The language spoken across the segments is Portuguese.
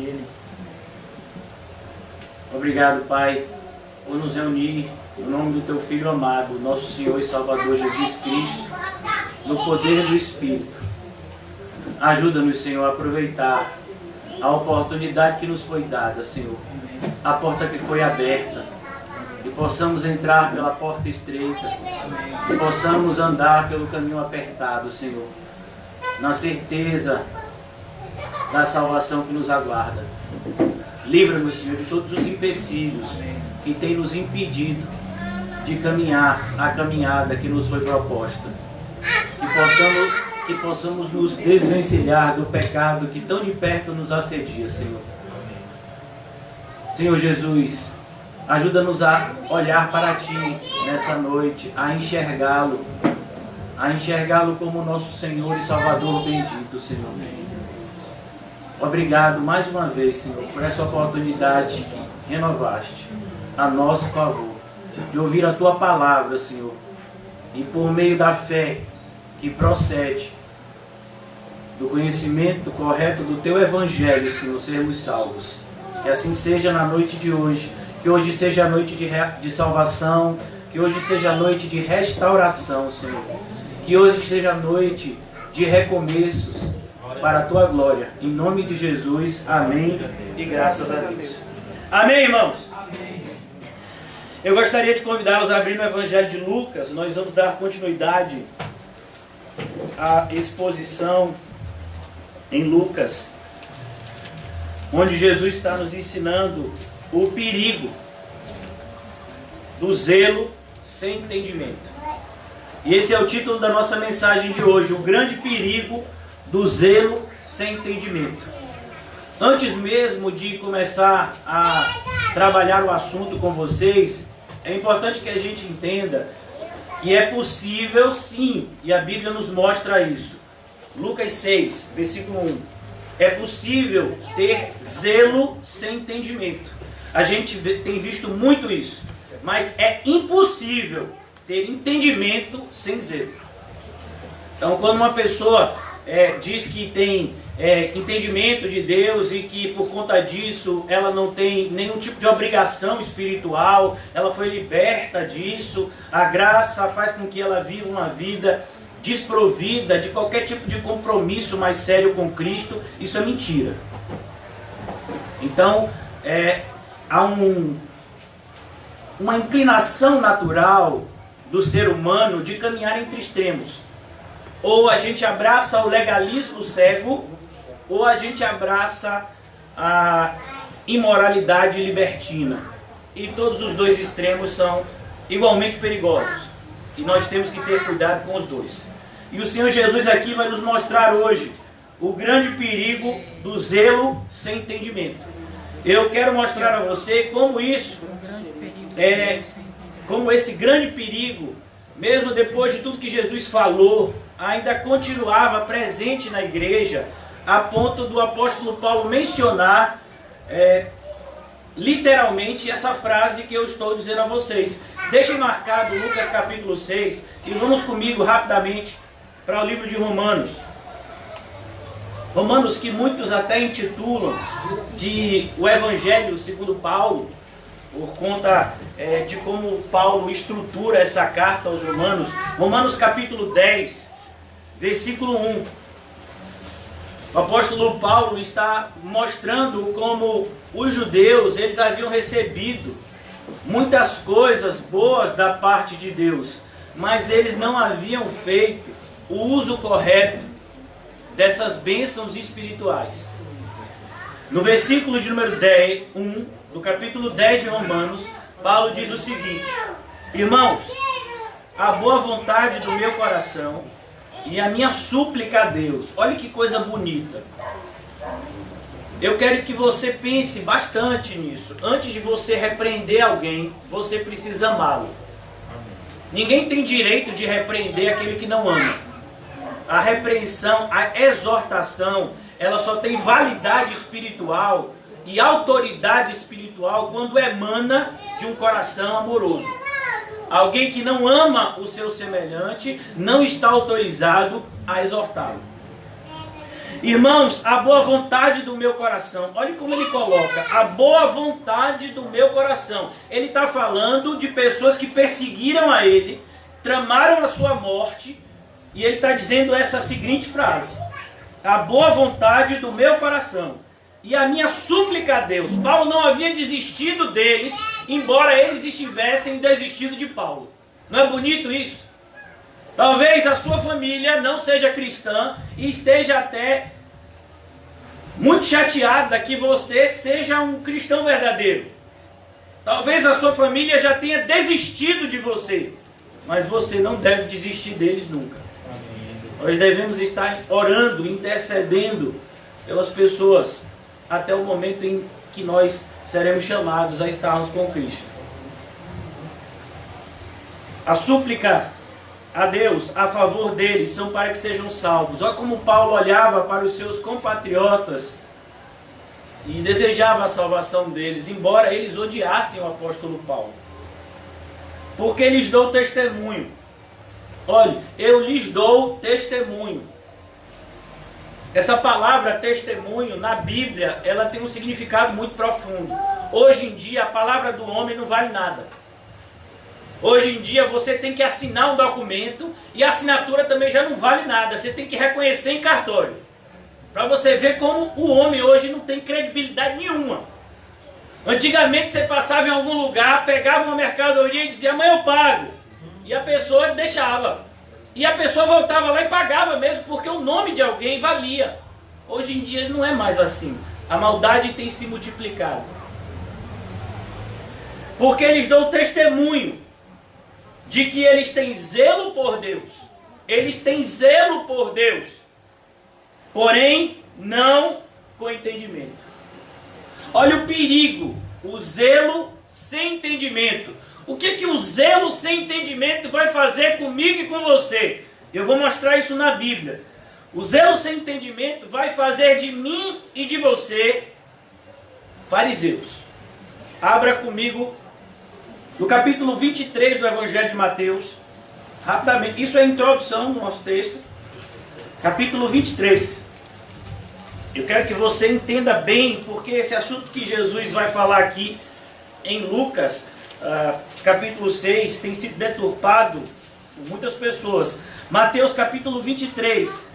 dele. Obrigado, Pai, por nos reunir no nome do Teu Filho amado, nosso Senhor e Salvador Jesus Cristo, no poder do Espírito. Ajuda-nos, Senhor, a aproveitar a oportunidade que nos foi dada, Senhor, a porta que foi aberta, que possamos entrar pela porta estreita, que possamos andar pelo caminho apertado, Senhor, na certeza da salvação que nos aguarda. Livra-nos, Senhor, de todos os empecilhos que têm nos impedido de caminhar a caminhada que nos foi proposta. Que possamos nos desvencilhar do pecado que tão de perto nos assedia, Senhor. Senhor Jesus, ajuda-nos a olhar para Ti nessa noite, a enxergá-lo como nosso Senhor e Salvador bendito, Senhor. Obrigado mais uma vez, Senhor, por essa oportunidade que renovaste a nosso favor, de ouvir a Tua palavra, Senhor, e por meio da fé que procede do conhecimento correto do Teu Evangelho, Senhor, sermos salvos. Que assim seja na noite de hoje, que hoje seja a noite de salvação, que hoje seja a noite de restauração, Senhor, que hoje seja a noite de recomeços para a Tua glória. Em nome de Jesus, amém e graças a Deus. Amém, irmãos? Amém. Eu gostaria de convidá-los a abrir no Evangelho de Lucas. Nós vamos dar continuidade à exposição em Lucas, onde Jesus está nos ensinando o perigo do zelo sem entendimento. E esse é o título da nossa mensagem de hoje, o grande perigo do zelo sem entendimento. Antes mesmo de começar a trabalhar o assunto com vocês, é importante que a gente entenda que é possível sim, e a Bíblia nos mostra isso. Lucas 6, versículo 1. É possível ter zelo sem entendimento. A gente tem visto muito isso. Mas é impossível ter entendimento sem zelo. Então, quando uma pessoa diz que tem entendimento de Deus e que por conta disso ela não tem nenhum tipo de obrigação espiritual, ela foi liberta disso, a graça faz com que ela viva uma vida desprovida de qualquer tipo de compromisso mais sério com Cristo, isso é mentira. Então, há uma inclinação natural do ser humano de caminhar entre extremos. Ou a gente abraça o legalismo cego, ou a gente abraça a imoralidade libertina. E todos os dois extremos são igualmente perigosos. E nós temos que ter cuidado com os dois. E o Senhor Jesus aqui vai nos mostrar hoje o grande perigo do zelo sem entendimento. Eu quero mostrar a você como como esse grande perigo, mesmo depois de tudo que Jesus falou, ainda continuava presente na igreja, a ponto do apóstolo Paulo mencionar literalmente essa frase que eu estou dizendo a vocês. Deixem marcado Lucas capítulo 6 e vamos comigo rapidamente para o livro de Romanos. Romanos, que muitos até intitulam de o Evangelho segundo Paulo, por conta de como Paulo estrutura essa carta aos Romanos. Romanos capítulo 10, versículo 1. O apóstolo Paulo está mostrando como os judeus, eles haviam recebido muitas coisas boas da parte de Deus, mas eles não haviam feito o uso correto dessas bênçãos espirituais. No versículo de número 1, do capítulo 10 de Romanos, Paulo diz o seguinte: irmãos, a boa vontade do meu coração e a minha súplica a Deus. Olha que coisa bonita. Eu quero que você pense bastante nisso. Antes de você repreender alguém, você precisa amá-lo. Ninguém tem direito de repreender aquele que não ama. A repreensão, a exortação, ela só tem validade espiritual e autoridade espiritual quando emana de um coração amoroso. Alguém que não ama o seu semelhante não está autorizado a exortá-lo. Irmãos, a boa vontade do meu coração. Olha como ele coloca, a boa vontade do meu coração. Ele está falando de pessoas que perseguiram a ele, tramaram a sua morte, e ele está dizendo essa seguinte frase: a boa vontade do meu coração e a minha súplica a Deus. Paulo não havia desistido deles, embora eles estivessem desistindo de Paulo. Não é bonito isso? Talvez a sua família não seja cristã e esteja até muito chateada que você seja um cristão verdadeiro. Talvez a sua família já tenha desistido de você, mas você não deve desistir deles nunca. Nós devemos estar orando, intercedendo pelas pessoas até o momento em que nós seremos chamados a estarmos com Cristo. A súplica a Deus a favor deles são para que sejam salvos. Olha como Paulo olhava para os seus compatriotas e desejava a salvação deles, embora eles odiassem o apóstolo Paulo. Porque lhes dou testemunho. Olha, eu lhes dou testemunho. Essa palavra testemunho na Bíblia, ela tem um significado muito profundo. Hoje em dia a palavra do homem não vale nada. Hoje em dia você tem que assinar um documento e a assinatura também já não vale nada. Você tem que reconhecer em cartório. Para você ver como o homem hoje não tem credibilidade nenhuma. Antigamente você passava em algum lugar, pegava uma mercadoria e dizia: amanhã eu pago. E a pessoa deixava. E a pessoa voltava lá e pagava mesmo, porque o nome de alguém valia. Hoje em dia não é mais assim. A maldade tem se multiplicado. Porque eles dão testemunho de que eles têm zelo por Deus. Eles têm zelo por Deus. Porém, não com entendimento. Olha o perigo, o zelo sem entendimento. O que o zelo sem entendimento vai fazer comigo e com você? Eu vou mostrar isso na Bíblia. O zelo sem entendimento vai fazer de mim e de você fariseus. Abra comigo no capítulo 23 do Evangelho de Mateus. Rapidamente, isso é a introdução do nosso texto. Capítulo 23. Eu quero que você entenda bem, porque esse assunto que Jesus vai falar aqui em Lucas, capítulo 6, tem sido deturpado por muitas pessoas. Mateus capítulo 23.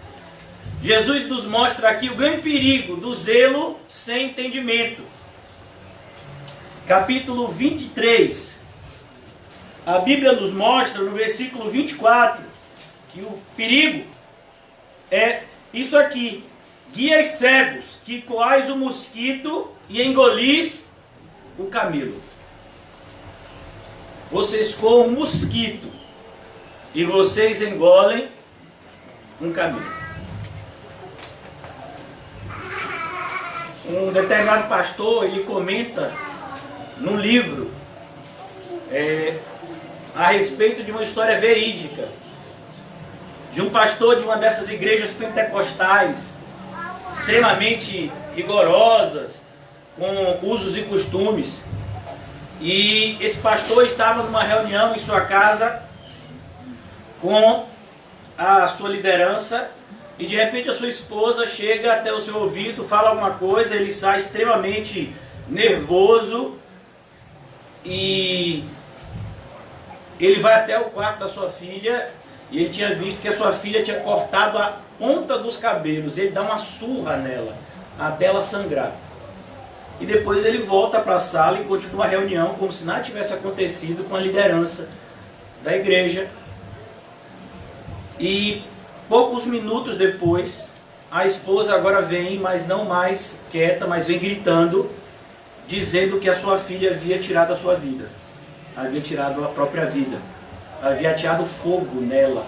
Jesus nos mostra aqui o grande perigo do zelo sem entendimento. Capítulo 23. A Bíblia nos mostra no versículo 24 que o perigo é isso aqui: guias cegos, que coais o mosquito e engolis o camelo. Vocês coam um mosquito e vocês engolem um camelo. Um determinado pastor, ele comenta num livro a respeito de uma história verídica de um pastor de uma dessas igrejas pentecostais extremamente rigorosas, com usos e costumes. E esse pastor estava numa reunião em sua casa com a sua liderança e de repente a sua esposa chega até o seu ouvido, fala alguma coisa, ele sai extremamente nervoso e ele vai até o quarto da sua filha e ele tinha visto que a sua filha tinha cortado a ponta dos cabelos. Ele dá uma surra nela até ela sangrar. E depois ele volta para a sala e continua a reunião como se nada tivesse acontecido com a liderança da igreja. E poucos minutos depois, a esposa agora vem, mas não mais quieta, mas vem gritando, dizendo que a sua filha havia tirado a sua vida. Havia tirado a própria vida. Havia ateado fogo nela.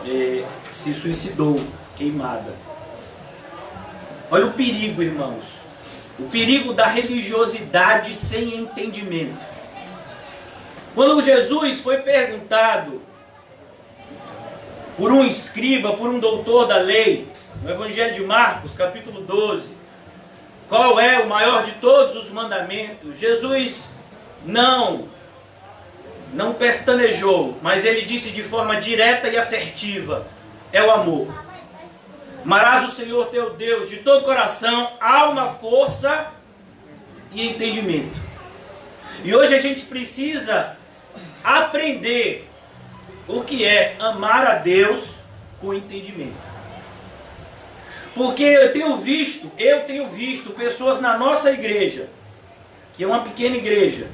E se suicidou, queimada. Olha o perigo, irmãos. O perigo da religiosidade sem entendimento. Quando Jesus foi perguntado por um escriba, por um doutor da lei, no Evangelho de Marcos, capítulo 12, qual é o maior de todos os mandamentos, Jesus não pestanejou, mas ele disse de forma direta e assertiva: é o amor. Amarás o Senhor teu Deus de todo coração, alma, força e entendimento. E hoje a gente precisa aprender o que é amar a Deus com entendimento. Porque eu tenho visto pessoas na nossa igreja, que é uma pequena igreja,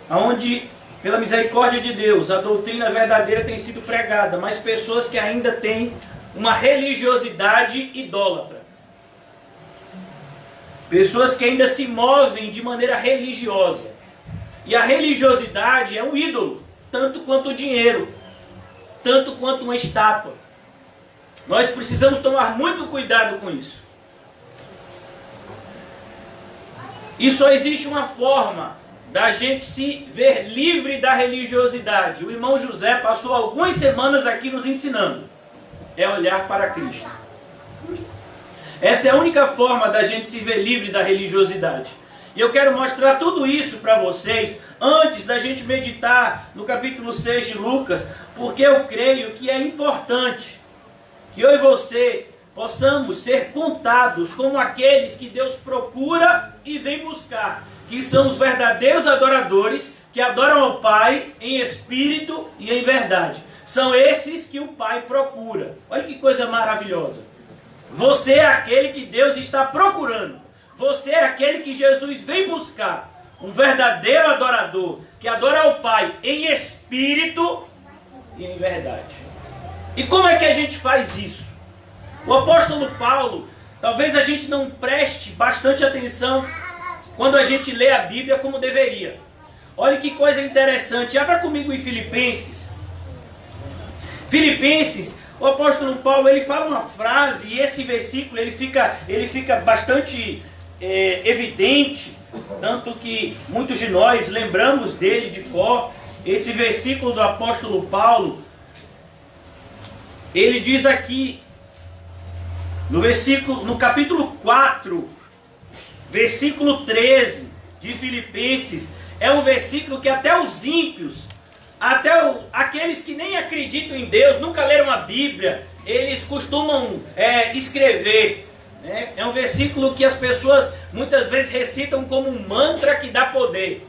onde, pela misericórdia de Deus, a doutrina verdadeira tem sido pregada, mas pessoas que ainda têm uma religiosidade idólatra. Pessoas que ainda se movem de maneira religiosa. E a religiosidade é um ídolo, tanto quanto o dinheiro, tanto quanto uma estátua. Nós precisamos tomar muito cuidado com isso. E só existe uma forma da gente se ver livre da religiosidade. O irmão José passou algumas semanas aqui nos ensinando. É olhar para Cristo. Essa é a única forma da gente se ver livre da religiosidade. E eu quero mostrar tudo isso para vocês antes da gente meditar no capítulo 6 de Lucas, porque eu creio que é importante que eu e você possamos ser contados como aqueles que Deus procura e vem buscar, que são os verdadeiros adoradores que adoram ao Pai em espírito e em verdade. São esses que o Pai procura. Olha que coisa maravilhosa. Você é aquele que Deus está procurando. Você é aquele que Jesus vem buscar. Um verdadeiro adorador que adora ao Pai em espírito e em verdade. E como é que a gente faz isso? O apóstolo Paulo, talvez a gente não preste bastante atenção quando a gente lê a Bíblia como deveria. Olha que coisa interessante. Abra comigo em Filipenses. Filipenses, o apóstolo Paulo, ele fala uma frase, e esse versículo ele fica bastante evidente, tanto que muitos de nós lembramos dele de cor. Esse versículo do apóstolo Paulo, ele diz aqui, no capítulo 4, versículo 13 de Filipenses, é um versículo que até os ímpios, aqueles que nem acreditam em Deus, nunca leram a Bíblia, eles costumam escrever. É um versículo que as pessoas muitas vezes recitam como um mantra que dá poder.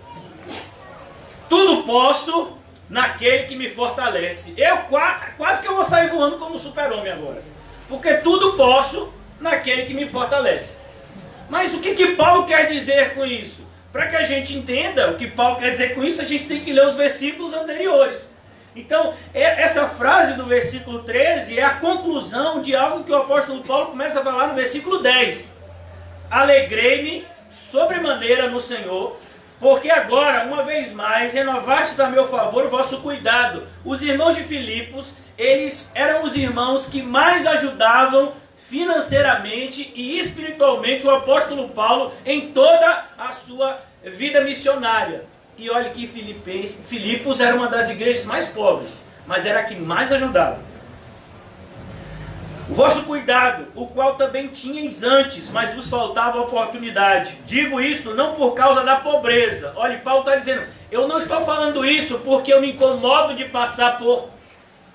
Tudo posso naquele que me fortalece. Quase que eu vou sair voando como super-homem agora. Porque tudo posso naquele que me fortalece. Mas o que Paulo quer dizer com isso? Para que a gente entenda o que Paulo quer dizer com isso, a gente tem que ler os versículos anteriores. Então, essa frase do versículo 13 é a conclusão de algo que o apóstolo Paulo começa a falar no versículo 10. Alegrei-me sobremaneira no Senhor, porque agora, uma vez mais, renovastes a meu favor o vosso cuidado. Os irmãos de Filipos, eles eram os irmãos que mais ajudavam financeiramente e espiritualmente o apóstolo Paulo em toda a sua vida missionária. E olha que Filipos era uma das igrejas mais pobres, mas era a que mais ajudava. O vosso cuidado, o qual também tinhais antes, mas vos faltava oportunidade. Digo isto não por causa da pobreza. Olha, Paulo está dizendo, eu não estou falando isso porque eu me incomodo de passar por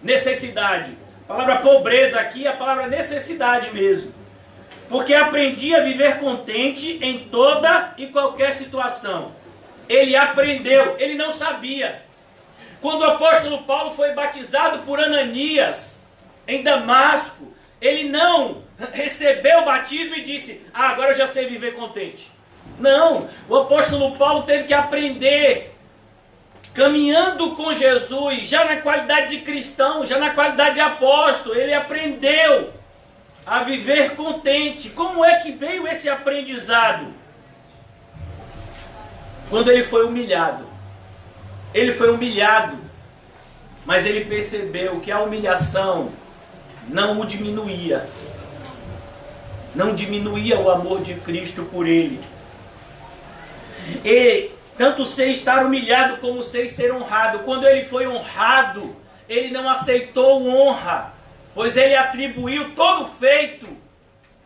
necessidade. A palavra pobreza aqui é a palavra necessidade mesmo. Porque aprendi a viver contente em toda e qualquer situação. Ele aprendeu, ele não sabia. Quando o apóstolo Paulo foi batizado por Ananias em Damasco, ele não recebeu o batismo e disse, agora eu já sei viver contente. Não, o apóstolo Paulo teve que aprender, caminhando com Jesus, já na qualidade de cristão, já na qualidade de apóstolo, ele aprendeu a viver contente. Como é que veio esse aprendizado? Quando ele foi humilhado. Ele foi humilhado, mas ele percebeu que a humilhação não o diminuía. Não diminuía o amor de Cristo por ele. E tanto sei estar humilhado como sei ser honrado. Quando ele foi honrado, ele não aceitou honra, pois ele atribuiu todo o feito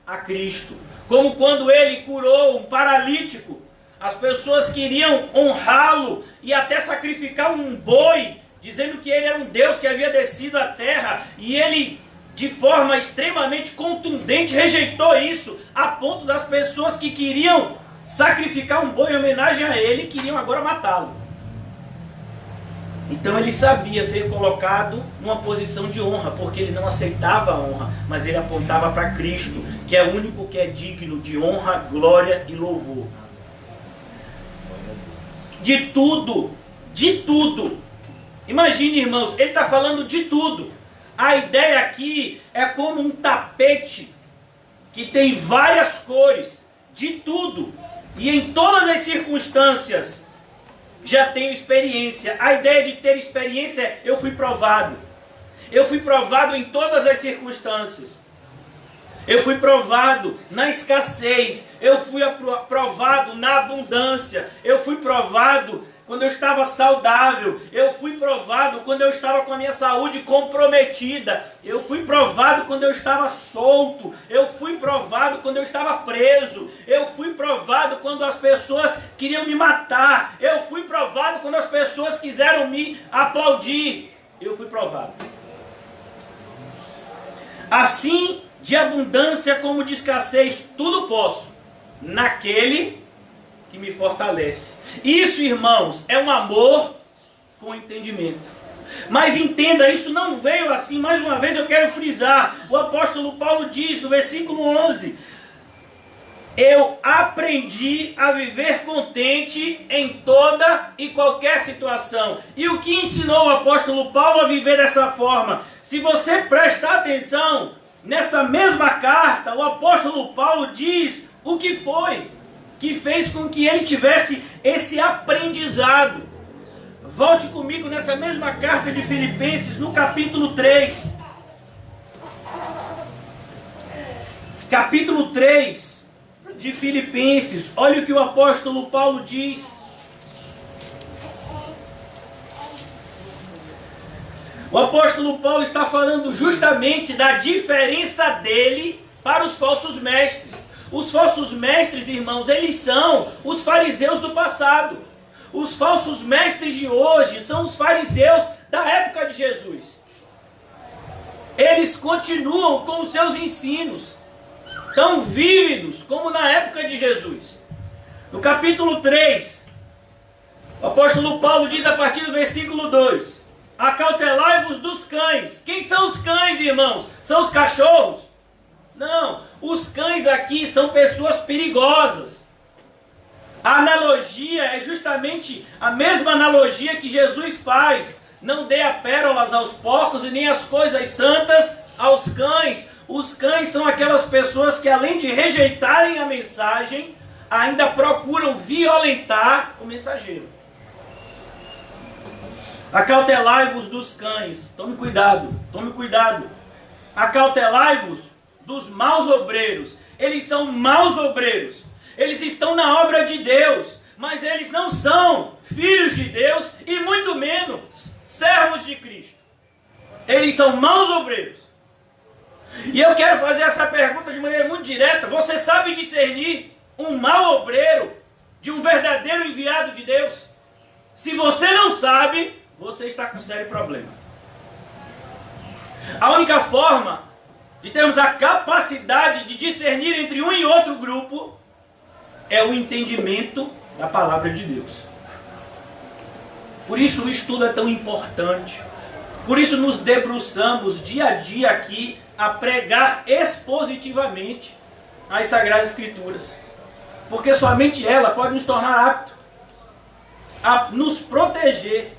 a Cristo. Como quando ele curou um paralítico, as pessoas queriam honrá-lo e até sacrificar um boi, dizendo que ele era um Deus que havia descido à terra, e ele de forma extremamente contundente, rejeitou isso, a ponto das pessoas que queriam sacrificar um boi em homenagem a ele, queriam agora matá-lo. Então ele sabia ser colocado numa posição de honra, porque ele não aceitava a honra, mas ele apontava para Cristo, que é o único que é digno de honra, glória e louvor. De tudo, de tudo. Imagine, irmãos, ele está falando de tudo. A ideia aqui é como um tapete que tem várias cores, de tudo. E em todas as circunstâncias, já tenho experiência. A ideia de ter experiência é, eu fui provado. Eu fui provado em todas as circunstâncias. Eu fui provado na escassez. Eu fui provado na abundância. Eu fui provado quando eu estava saudável. Eu fui provado quando eu estava com a minha saúde comprometida. Eu fui provado quando eu estava solto. Eu fui provado quando eu estava preso. Eu fui provado quando as pessoas queriam me matar. Eu fui provado quando as pessoas quiseram me aplaudir. Eu fui provado. Assim, de abundância como de escassez, tudo posso naquele que me fortalece. Isso, irmãos, é um amor com entendimento. Mas entenda, isso não veio assim. Mais uma vez eu quero frisar. O apóstolo Paulo diz no versículo 11: eu aprendi a viver contente em toda e qualquer situação. E o que ensinou o apóstolo Paulo a viver dessa forma? Se você prestar atenção, nessa mesma carta, o apóstolo Paulo diz o que foi que fez com que ele tivesse esse aprendizado. Volte comigo nessa mesma carta de Filipenses, no capítulo 3. Capítulo 3 de Filipenses. Olha o que o apóstolo Paulo diz. O apóstolo Paulo está falando justamente da diferença dele para os falsos mestres. Os falsos mestres, irmãos, eles são os fariseus do passado. Os falsos mestres de hoje são os fariseus da época de Jesus. Eles continuam com os seus ensinos, tão vívidos como na época de Jesus. No capítulo 3, o apóstolo Paulo diz a partir do versículo 2: acautelai-vos dos cães. Quem são os cães, irmãos? São os cachorros? Não, os cães aqui são pessoas perigosas. A analogia é justamente a mesma analogia que Jesus faz. Não dê a pérolas aos porcos e nem as coisas santas aos cães. Os cães são aquelas pessoas que, além de rejeitarem a mensagem, ainda procuram violentar o mensageiro. Acautelai-vos dos cães. Tome cuidado, tome cuidado. Acautelai-vos dos maus obreiros. Eles são maus obreiros. Eles estão na obra de Deus, mas eles não são filhos de Deus e muito menos servos de Cristo. Eles são maus obreiros. E eu quero fazer essa pergunta de maneira muito direta. Você sabe discernir um mau obreiro de um verdadeiro enviado de Deus? Se você não sabe, você está com sério problema. A única forma de termos a capacidade de discernir entre um e outro grupo é o entendimento da palavra de Deus. Por isso o estudo é tão importante. Por isso nos debruçamos dia a dia aqui a pregar expositivamente as Sagradas Escrituras. Porque somente ela pode nos tornar aptos a nos proteger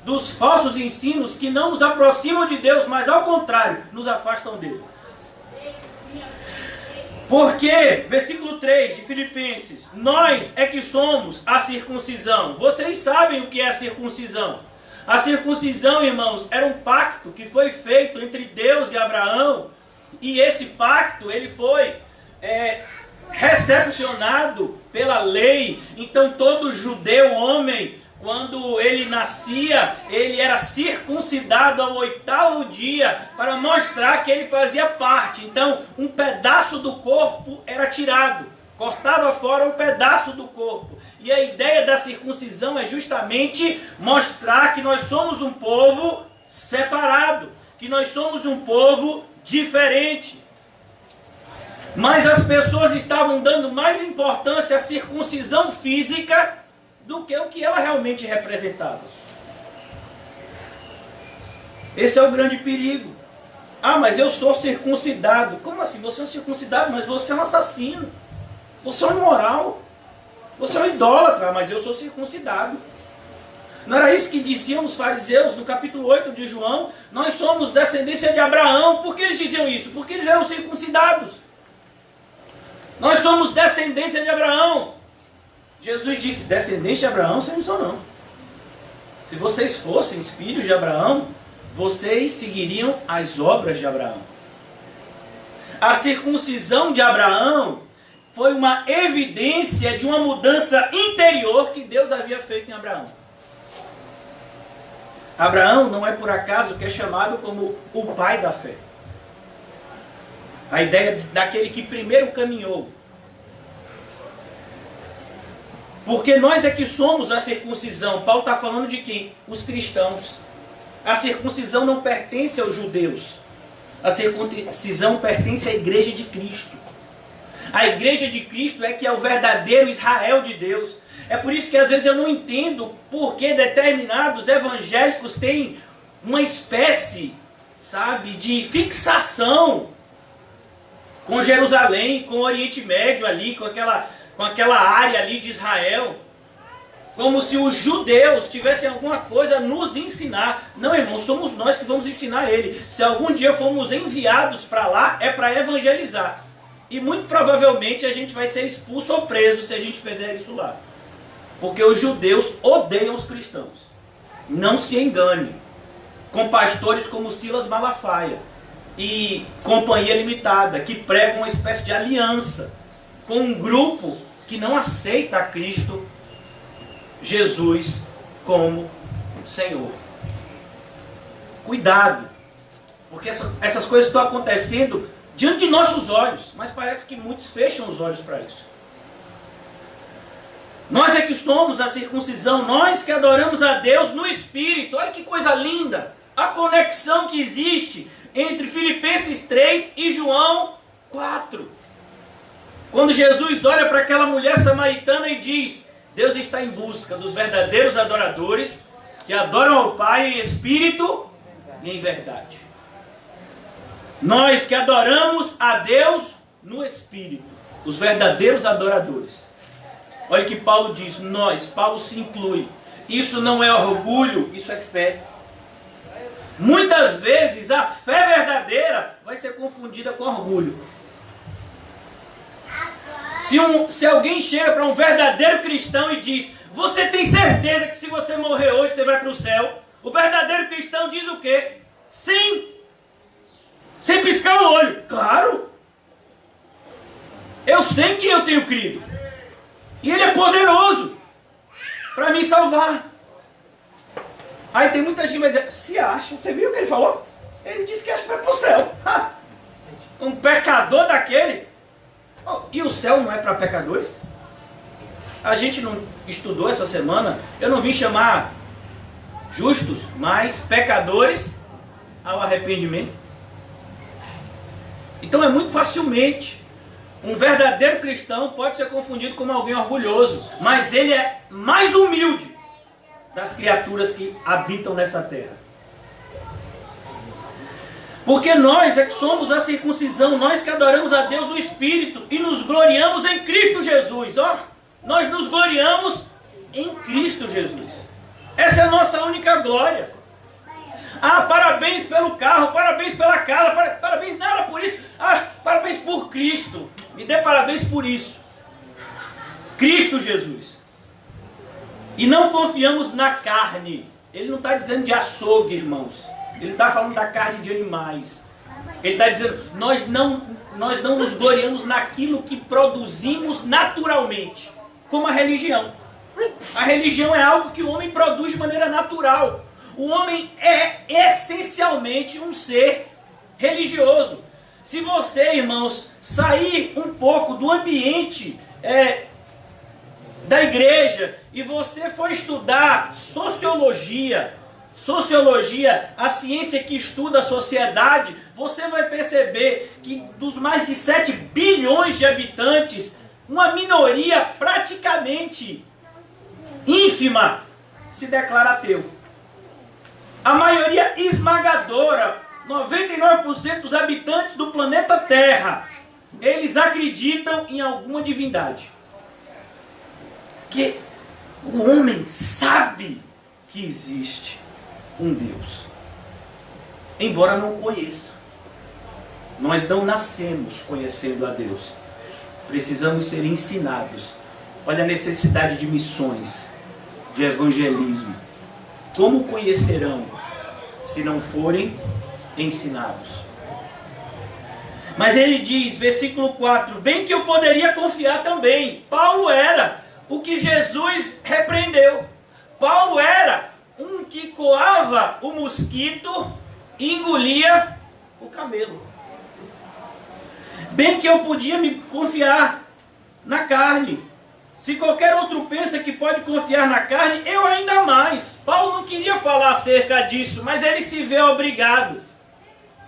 dos falsos ensinos que não nos aproximam de Deus, mas ao contrário, nos afastam dele. Porque, versículo 3 de Filipenses, nós é que somos a circuncisão. Vocês sabem o que é a circuncisão. A circuncisão, irmãos, era um pacto que foi feito entre Deus e Abraão. E esse pacto, ele foi recepcionado pela lei. Então todo judeu, homem, quando ele nascia, ele era circuncidado ao 8º dia para mostrar que ele fazia parte. Então, um pedaço do corpo era tirado, cortava fora um pedaço do corpo. E a ideia da circuncisão é justamente mostrar que nós somos um povo separado, que nós somos um povo diferente. Mas as pessoas estavam dando mais importância à circuncisão física do que o que ela realmente representava. Esse é o grande perigo. Ah, mas eu sou circuncidado. Como assim? Você é um circuncidado, mas você é um assassino. Você é um imoral. Você é um idólatra, mas eu sou circuncidado. Não era isso que diziam os fariseus no capítulo 8 de João? Nós somos descendência de Abraão. Por que eles diziam isso? Porque eles eram circuncidados. Nós somos descendência de Abraão. Jesus disse, descendência de Abraão, vocês não são não. Se vocês fossem filhos de Abraão, vocês seguiriam as obras de Abraão. A circuncisão de Abraão foi uma evidência de uma mudança interior que Deus havia feito em Abraão. Abraão não é por acaso que é chamado como o pai da fé. A ideia daquele que primeiro caminhou. Porque nós é que somos a circuncisão. Paulo está falando de quem? Os cristãos. A circuncisão não pertence aos judeus. A circuncisão pertence à igreja de Cristo. A igreja de Cristo é que é o verdadeiro Israel de Deus. É por isso que às vezes eu não entendo por que determinados evangélicos têm uma espécie, sabe, de fixação com Jerusalém, com o Oriente Médio ali, com aquela área ali de Israel. Como se os judeus tivessem alguma coisa a nos ensinar. Não, irmão, somos nós que vamos ensinar ele. Se algum dia fomos enviados para lá, é para evangelizar. E muito provavelmente a gente vai ser expulso ou preso se a gente fizer isso lá. Porque os judeus odeiam os cristãos. Não se engane. Com pastores como Silas Malafaia e Companhia Limitada, que pregam uma espécie de aliança com um grupo que não aceita a Cristo Jesus como Senhor. Cuidado, porque essas coisas estão acontecendo diante de nossos olhos, mas parece que muitos fecham os olhos para isso. Nós é que somos a circuncisão, nós que adoramos a Deus no Espírito. Olha que coisa linda, a conexão que existe entre Filipenses 3 e João 4. Quando Jesus olha para aquela mulher samaritana e diz, Deus está em busca dos verdadeiros adoradores que adoram ao Pai em espírito e em verdade. Nós que adoramos a Deus no espírito, os verdadeiros adoradores. Olha que Paulo diz, nós, Paulo se inclui. Isso não é orgulho, isso é fé. Muitas vezes a fé verdadeira vai ser confundida com orgulho. Se alguém chega para um verdadeiro cristão e diz, você tem certeza que se você morrer hoje você vai para o céu? O verdadeiro cristão diz o quê? Sim! Sem piscar o olho. Claro! Eu sei que eu tenho crido. E Ele é poderoso para me salvar. Aí tem muita gente que vai dizer, se acha, você viu o que ele falou? Ele disse que acha que vai para o céu. Um pecador daquele. Oh, e o céu não é para pecadores? A gente não estudou essa semana, eu não vim chamar justos, mas pecadores ao arrependimento. Então é muito facilmente, um verdadeiro cristão pode ser confundido com alguém orgulhoso, mas ele é mais humilde das criaturas que habitam nessa terra. Porque nós é que somos a circuncisão, nós que adoramos a Deus no Espírito e nos gloriamos em Cristo Jesus. Ó, nós nos gloriamos em Cristo Jesus. Essa é a nossa única glória. Ah, parabéns pelo carro, parabéns pela casa, parabéns nada por isso. Ah, parabéns por Cristo. Me dê parabéns por isso. Cristo Jesus. E não confiamos na carne. Ele não está dizendo de açougue, irmãos. Ele está falando da carne de animais. Ele está dizendo, nós não nos gloriamos naquilo que produzimos naturalmente, como a religião. A religião é algo que o homem produz de maneira natural. O homem é essencialmente um ser religioso. Se você, irmãos, sair um pouco do ambiente da igreja e você for estudar sociologia sociologia, a ciência que estuda a sociedade, você vai perceber que dos mais de 7 bilhões de habitantes, uma minoria praticamente ínfima se declara ateu. A maioria esmagadora, 99% dos habitantes do planeta Terra, eles acreditam em alguma divindade. Que o homem sabe que existe um Deus, embora não conheça. Nós não nascemos conhecendo a Deus. Precisamos ser ensinados. Olha a necessidade de missões, de evangelismo. Como conhecerão se não forem ensinados? Mas ele diz, versículo 4, bem que eu poderia confiar também. Paulo era o que Jesus repreendeu. Paulo era um que coava o mosquito e engolia o camelo. Bem que eu podia me confiar na carne. Se qualquer outro pensa que pode confiar na carne, eu ainda mais. Paulo não queria falar acerca disso, mas ele se vê obrigado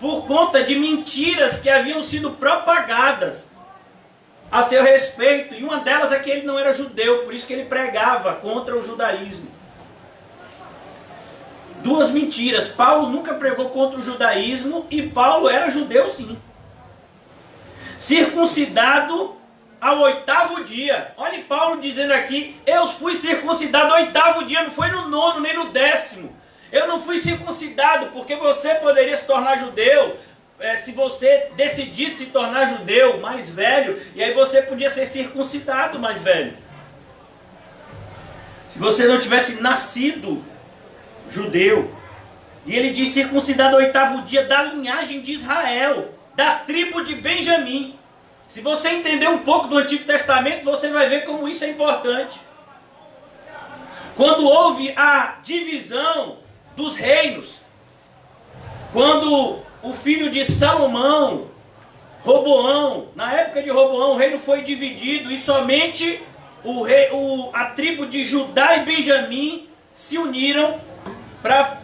por conta de mentiras que haviam sido propagadas a seu respeito. E uma delas é que ele não era judeu, por isso que ele pregava contra o judaísmo. Duas mentiras. Paulo nunca pregou contra o judaísmo e Paulo era judeu sim. Circuncidado ao 8º dia. Olha Paulo dizendo aqui, eu fui circuncidado ao 8º dia, não foi no 9º nem no 10º. Eu não fui circuncidado porque você poderia se tornar judeu, se você decidisse se tornar judeu mais velho, e aí você podia ser circuncidado mais velho. Se você não tivesse nascido judeu. E ele diz circuncidado ao 8º dia da linhagem de Israel, da tribo de Benjamim. Se você entender um pouco do Antigo Testamento, você vai ver como isso é importante. Quando houve a divisão dos reinos, quando o filho de Salomão, Roboão, na época de Roboão, o reino foi dividido e somente a tribo de Judá e Benjamim se uniram para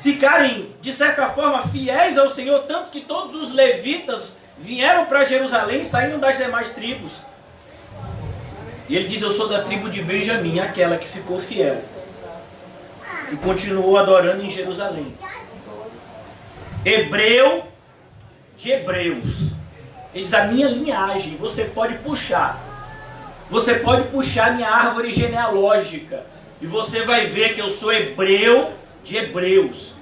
ficarem, de certa forma, fiéis ao Senhor, tanto que todos os levitas vieram para Jerusalém e saíram das demais tribos. E ele diz, eu sou da tribo de Benjamim, aquela que ficou fiel, que continuou adorando em Jerusalém. Hebreu de hebreus. Ele diz, a minha linhagem, você pode puxar minha árvore genealógica, e você vai ver que eu sou hebreu de hebreus.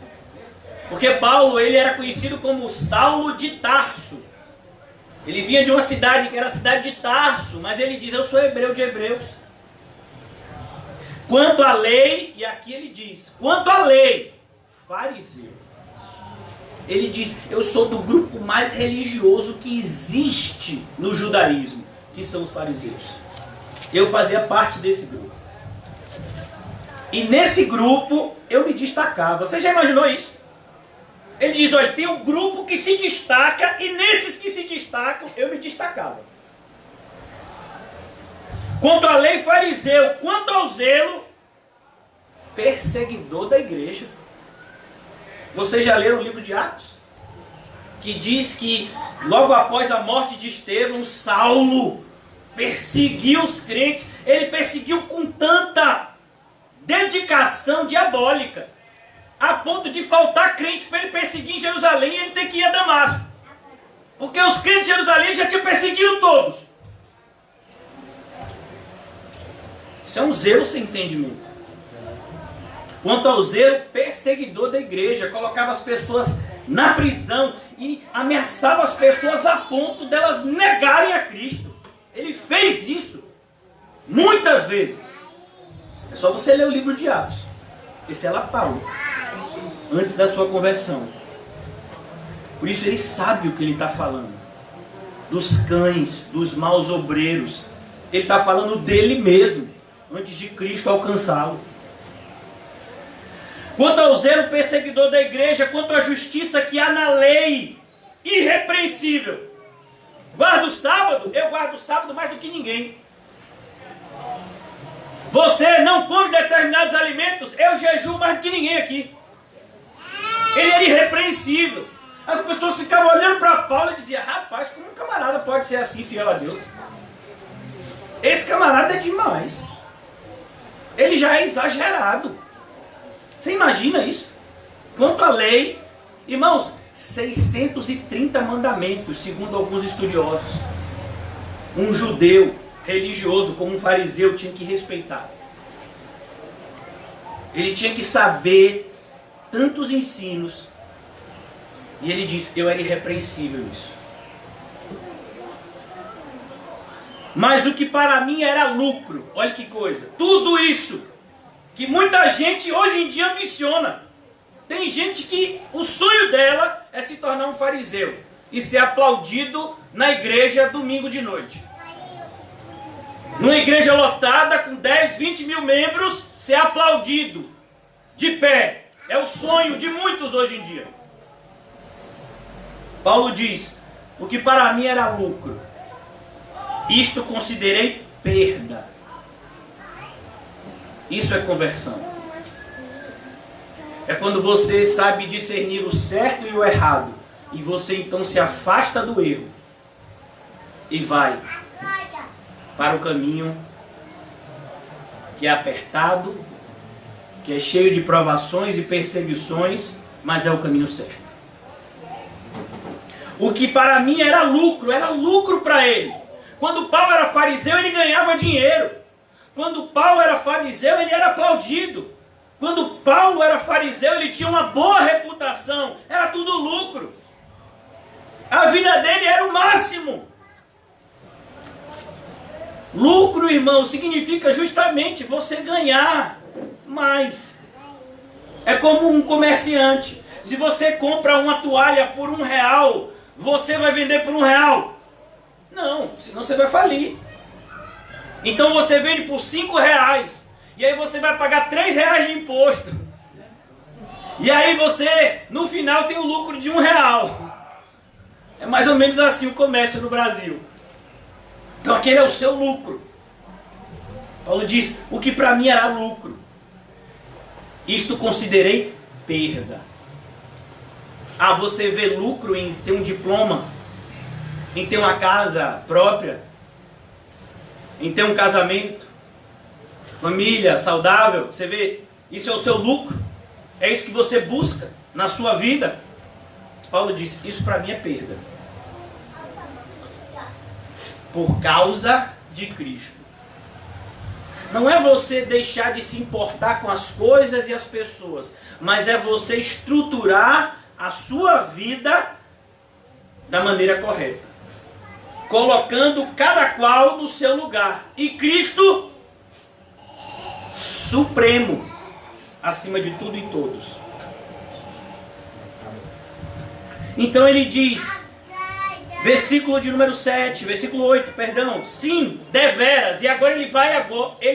Porque Paulo, ele era conhecido como Saulo de Tarso. Ele vinha de uma cidade que era a cidade de Tarso, mas ele diz, eu sou hebreu de hebreus. Quanto à lei, e aqui ele diz, quanto à lei, fariseu. Ele diz, eu sou do grupo mais religioso que existe no judaísmo, que são os fariseus. Eu fazia parte desse grupo. E nesse grupo eu me destacava. Você já imaginou isso? Ele diz, olha, tem um grupo que se destaca e nesses que se destacam eu me destacava. Quanto à lei, fariseu. Quanto ao zelo, perseguidor da igreja. Vocês já leram o livro de Atos? Que diz que logo após a morte de Estevão, Saulo perseguiu os crentes. Ele perseguiu com tanta dedicação diabólica, a ponto de faltar crente para ele perseguir em Jerusalém e ele ter que ir a Damasco. Porque os crentes de Jerusalém já tinham perseguido todos. Isso é um zelo sem entendimento. Quanto ao zelo, perseguidor da igreja, colocava as pessoas na prisão e ameaçava as pessoas a ponto delas negarem a Cristo. Ele fez isso muitas vezes. É só você ler o livro de Atos. Esse é lá Paulo, antes da sua conversão. Por isso ele sabe o que ele está falando. Dos cães, dos maus obreiros. Ele está falando dele mesmo, antes de Cristo alcançá-lo. Quanto ao zelo perseguidor da igreja, quanto à justiça que há na lei, irrepreensível. Guarda o sábado? Eu guardo o sábado mais do que ninguém. Você não come determinados alimentos, eu jejuo mais do que ninguém aqui. Ele era irrepreensível. As pessoas ficavam olhando para Paulo e diziam, rapaz, como um camarada pode ser assim, fiel a Deus? Esse camarada é demais. Ele já é exagerado. Você imagina isso? Quanto à lei, irmãos, 630 mandamentos, segundo alguns estudiosos. Um judeu religioso, como um fariseu, tinha que respeitar. Ele tinha que saber tantos ensinos. E ele disse, eu era irrepreensível nisso. Mas o que para mim era lucro, olha que coisa, tudo isso, que muita gente hoje em dia ambiciona. Tem gente que o sonho dela é se tornar um fariseu e ser aplaudido na igreja domingo de noite. Numa igreja lotada com 10, 20 mil membros, ser aplaudido de pé. É o sonho de muitos hoje em dia. Paulo diz, o que para mim era lucro, isto considerei perda. Isso é conversão. É quando você sabe discernir o certo e o errado. E você então se afasta do erro. E vai para o caminho que é apertado, que é cheio de provações e perseguições, mas é o caminho certo. O que para mim era lucro para ele. Quando Paulo era fariseu, ele ganhava dinheiro. Quando Paulo era fariseu, ele era aplaudido. Quando Paulo era fariseu, ele tinha uma boa reputação. Era tudo lucro. A vida dele era o máximo. Lucro, irmão, significa justamente você ganhar mais. É como um comerciante. Se você compra uma toalha por R$1, você vai vender por R$1? Não, senão você vai falir. Então você vende por R$5. E aí você vai pagar R$3 de imposto. E aí você, no final, tem o lucro de R$1. É mais ou menos assim o comércio no Brasil. Então aquele é o seu lucro. Paulo diz, o que para mim era lucro, isto considerei perda. Ah, você vê lucro em ter um diploma, em ter uma casa própria, em ter um casamento, família saudável. Você vê, isso é o seu lucro? É isso que você busca na sua vida? Paulo disse, isso para mim é perda. Por causa de Cristo. Não é você deixar de se importar com as coisas e as pessoas, mas é você estruturar a sua vida da maneira correta, colocando cada qual no seu lugar, e Cristo supremo, acima de tudo e todos. Então ele diz, versículo de número 7, versículo 8, perdão. Sim, deveras. E agora ele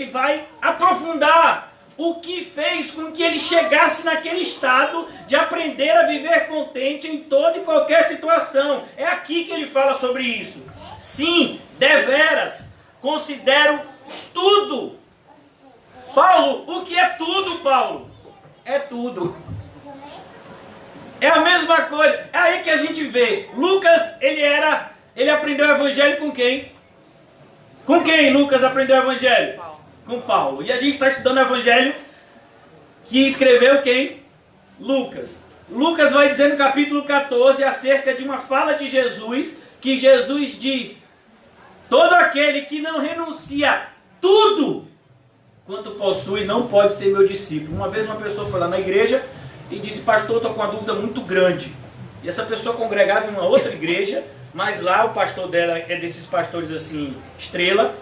vai aprofundar o que fez com que ele chegasse naquele estado de aprender a viver contente em toda e qualquer situação. É aqui que ele fala sobre isso. Sim, deveras. Considero tudo. Paulo, o que é tudo, Paulo? É tudo. É a mesma coisa. É aí que a gente vê. Lucas, ele aprendeu o evangelho com quem? Com quem Lucas aprendeu o evangelho? Paulo. Com Paulo. E a gente está estudando o evangelho que escreveu quem? Lucas. Lucas vai dizer no capítulo 14 acerca de uma fala de Jesus, que Jesus diz, todo aquele que não renuncia tudo quanto possui não pode ser meu discípulo. Uma vez uma pessoa foi lá na igreja e disse, pastor, estou com uma dúvida muito grande. E essa pessoa congregava em uma outra igreja, mas lá o pastor dela é desses pastores assim, estrela,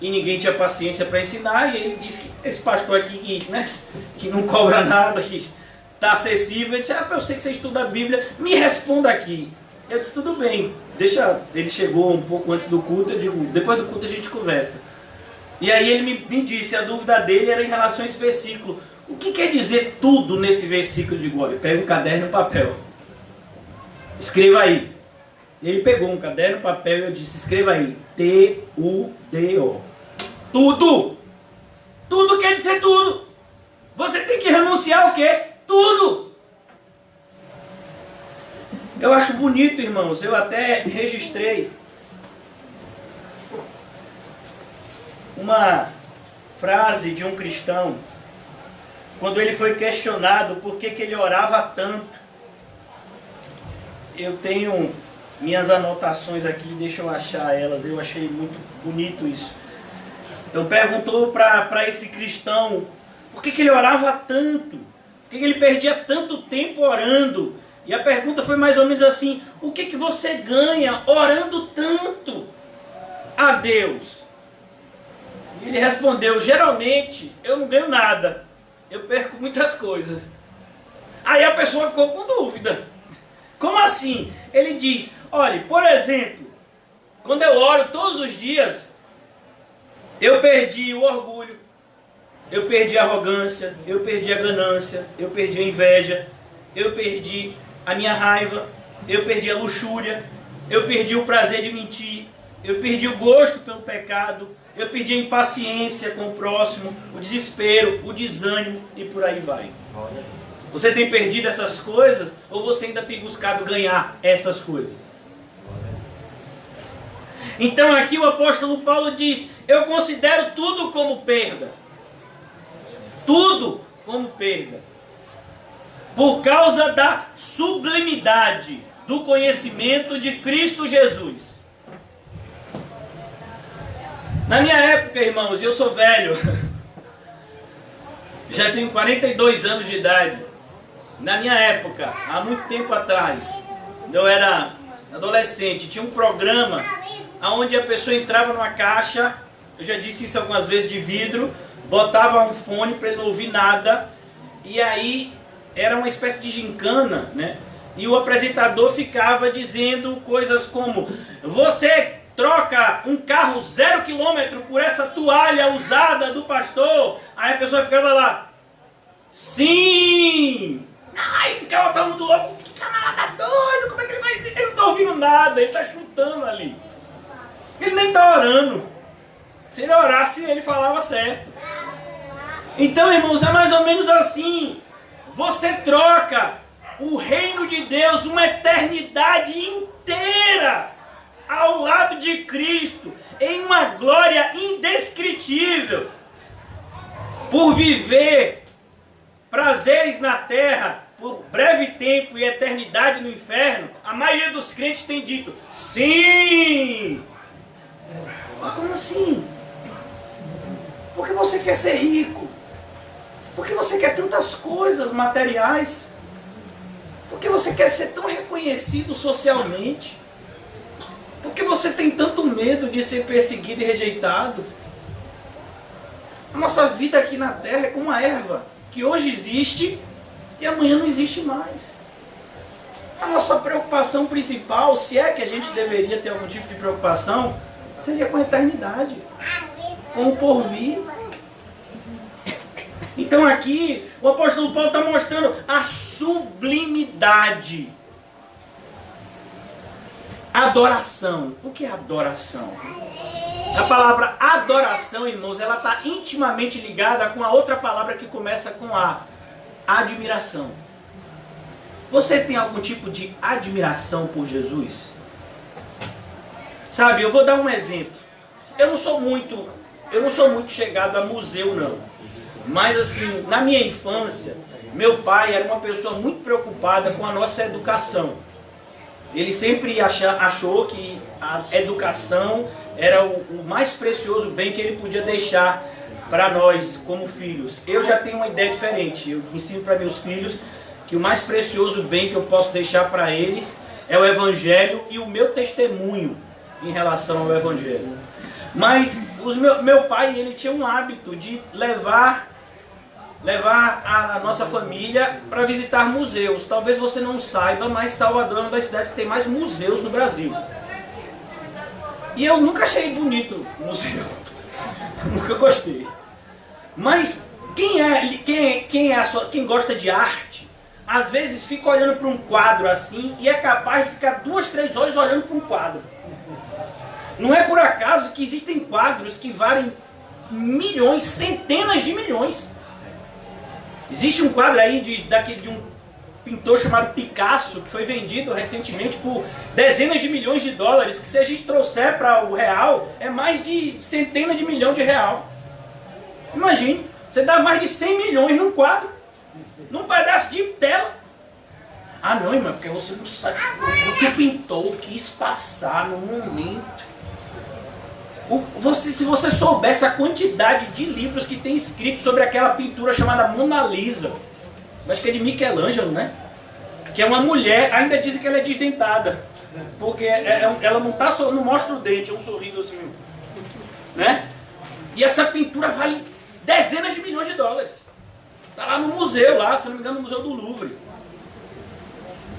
e ninguém tinha paciência para ensinar, e ele disse que esse pastor aqui, que não cobra nada, que está acessível, ele disse, eu sei que você estuda a Bíblia, me responda aqui. Eu disse, tudo bem, deixa. Ele chegou um pouco antes do culto, eu digo, depois do culto a gente conversa. E aí ele me disse, a dúvida dele era em relação a esse versículo. O que quer dizer tudo nesse versículo de glória? Pega um caderno e um papel. Escreva aí. Ele pegou um caderno e um papel e eu disse, escreva aí. T-U-D-O. Tudo. Tudo quer dizer tudo. Você tem que renunciar ao quê? Tudo. Eu acho bonito, irmãos, eu até registrei uma frase de um cristão, quando ele foi questionado por que ele orava tanto. Eu tenho minhas anotações aqui, deixa eu achar elas, eu achei muito bonito isso. Eu perguntou para esse cristão por que ele orava tanto, por que ele perdia tanto tempo orando. E a pergunta foi mais ou menos assim: o que você ganha orando tanto a Deus? E ele respondeu: geralmente eu não ganho nada, eu perco muitas coisas. Aí a pessoa ficou com dúvida. Como assim? Ele diz: olha, por exemplo, quando eu oro todos os dias, eu perdi o orgulho, eu perdi a arrogância, eu perdi a ganância, eu perdi a inveja, eu perdi a minha raiva, eu perdi a luxúria, eu perdi o prazer de mentir, eu perdi o gosto pelo pecado, eu perdi a impaciência com o próximo, o desespero, o desânimo e por aí vai. Você tem perdido essas coisas ou você ainda tem buscado ganhar essas coisas? Então aqui o apóstolo Paulo diz: eu considero tudo como perda. Tudo como perda. Por causa da sublimidade do conhecimento de Cristo Jesus. Na minha época, irmãos, eu sou velho. Já tenho 42 anos de idade. Na minha época, há muito tempo atrás, eu era adolescente, tinha um programa onde a pessoa entrava numa caixa, eu já disse isso algumas vezes, de vidro, botava um fone para ele não ouvir nada, e aí era uma espécie de gincana, né? E o apresentador ficava dizendo coisas como: você troca um carro 0 km por essa toalha usada do pastor? Aí a pessoa ficava lá: sim! Ai, ficava todo mundo louco, que camarada doido, como é que ele vai dizer? Ele não está ouvindo nada, ele está chutando ali. Ele nem está orando. Se ele orasse, ele falava certo. Então, irmãos, é mais ou menos assim. Você troca o reino de Deus, uma eternidade inteira ao lado de Cristo, em uma glória indescritível, por viver prazeres na terra por breve tempo e eternidade no inferno. A maioria dos crentes tem dito: sim! Mas como assim? Por que você quer ser rico? Por que você quer tantas coisas materiais? Por que você quer ser tão reconhecido socialmente? Por que você tem tanto medo de ser perseguido e rejeitado? A nossa vida aqui na terra é como uma erva que hoje existe e amanhã não existe mais. A nossa preocupação principal, se é que a gente deveria ter algum tipo de preocupação, seria com a eternidade, com o porvir. Então aqui o apóstolo Paulo está mostrando a sublimidade. Adoração. O que é adoração? A palavra adoração, irmãos, ela está intimamente ligada com a outra palavra que começa com A: admiração. Você tem algum tipo de admiração por Jesus? Sabe, eu vou dar um exemplo. Eu não sou muito chegado a museu, não. Mas assim, na minha infância, meu pai era uma pessoa muito preocupada com a nossa educação. Ele sempre achou que a educação era o mais precioso bem que ele podia deixar para nós como filhos. Eu já tenho uma ideia diferente. Eu ensino para meus filhos que o mais precioso bem que eu posso deixar para eles é o Evangelho e o meu testemunho em relação ao Evangelho. Mas meu pai, ele tinha um hábito de levar a nossa família para visitar museus. Talvez você não saiba, mas Salvador é uma das cidades que tem mais museus no Brasil. E eu nunca achei bonito o museu. Nunca gostei. Mas quem gosta de arte, às vezes fica olhando para um quadro assim e é capaz de ficar 2, 3 horas olhando para um quadro. Não é por acaso que existem quadros que valem milhões, centenas de milhões. Existe um quadro aí de um pintor chamado Picasso, que foi vendido recentemente por dezenas de milhões de dólares, que se a gente trouxer para o real, é mais de centenas de milhões de real. Imagine, você dá mais de 100 milhões num quadro, num pedaço de tela. Ah não, irmão, porque você não sabe o que o pintor quis passar no momento. Se você soubesse a quantidade de livros que tem escrito sobre aquela pintura chamada Mona Lisa, acho que é de Michelangelo, né? Que é uma mulher, ainda dizem que ela é desdentada, porque ela não mostra o dente, é um sorriso assim, né? E essa pintura vale dezenas de milhões de dólares. Está lá no museu, lá, se não me engano, no Museu do Louvre.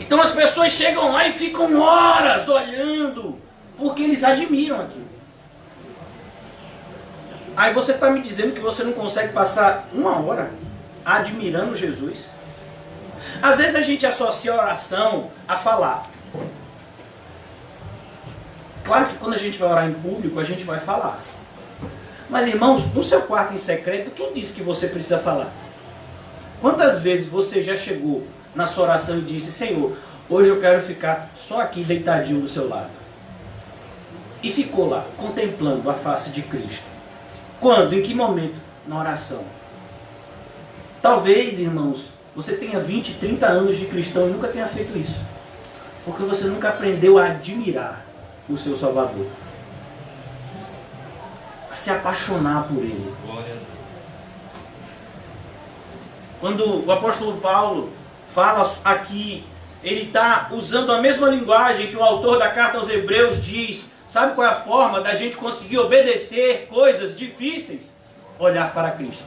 Então as pessoas chegam lá e ficam horas olhando, porque eles admiram aquilo. Aí você está me dizendo que você não consegue passar uma hora admirando Jesus? Às vezes a gente associa a oração a falar. Claro que quando a gente vai orar em público, a gente vai falar. Mas irmãos, no seu quarto em secreto, quem disse que você precisa falar? Quantas vezes você já chegou na sua oração e disse: Senhor, hoje eu quero ficar só aqui deitadinho do seu lado? E ficou lá, contemplando a face de Cristo. Quando? Em que momento? Na oração. Talvez, irmãos, você tenha 20, 30 anos de cristão e nunca tenha feito isso. Porque você nunca aprendeu a admirar o seu Salvador. A se apaixonar por Ele. Quando o apóstolo Paulo fala aqui, ele está usando a mesma linguagem que o autor da carta aos Hebreus diz. Sabe qual é a forma da gente conseguir obedecer coisas difíceis? Olhar para Cristo.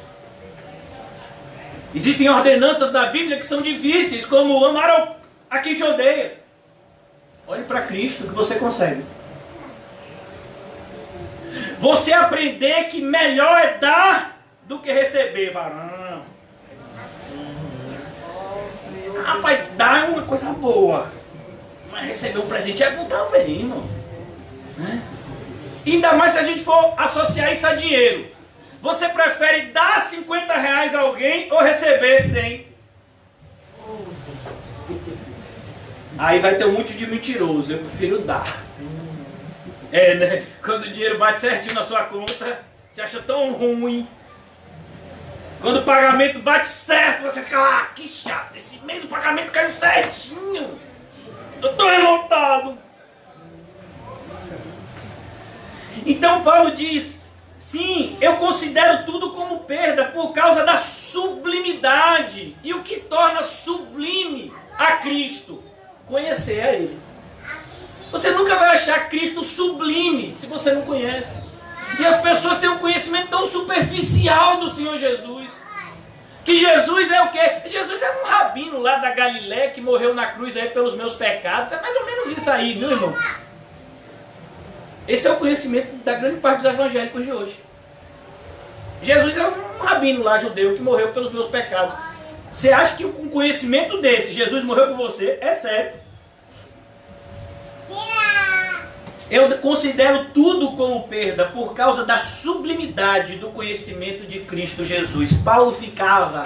Existem ordenanças da Bíblia que são difíceis, como amar a quem te odeia. Olhe para Cristo que você consegue. Você aprender que melhor é dar do que receber, varão. Rapaz, dar é uma coisa boa. Mas receber um presente é bom também, irmão. Ainda mais se a gente for associar isso a dinheiro. Você prefere dar 50 reais a alguém ou receber 100? Aí vai ter um monte de mentiroso. Eu prefiro dar. É, né? Quando o dinheiro bate certinho na sua conta, você acha tão ruim. Quando o pagamento bate certo, você fica lá, que chato. Esse mês o pagamento caiu certinho. Eu tô revoltado. Então Paulo diz, sim, eu considero tudo como perda por causa da sublimidade. E o que torna sublime a Cristo? Conhecer a Ele. Você nunca vai achar Cristo sublime se você não conhece. E as pessoas têm um conhecimento tão superficial do Senhor Jesus. Que Jesus é o quê? Jesus é um rabino lá da Galiléia que morreu na cruz aí pelos meus pecados. É mais ou menos isso aí, viu, irmão? Esse é o conhecimento da grande parte dos evangélicos de hoje. Jesus é um rabino lá, judeu, que morreu pelos meus pecados. Você acha que com conhecimento desse, Jesus morreu por você? É sério. Eu considero tudo como perda por causa da sublimidade do conhecimento de Cristo Jesus. Paulo ficava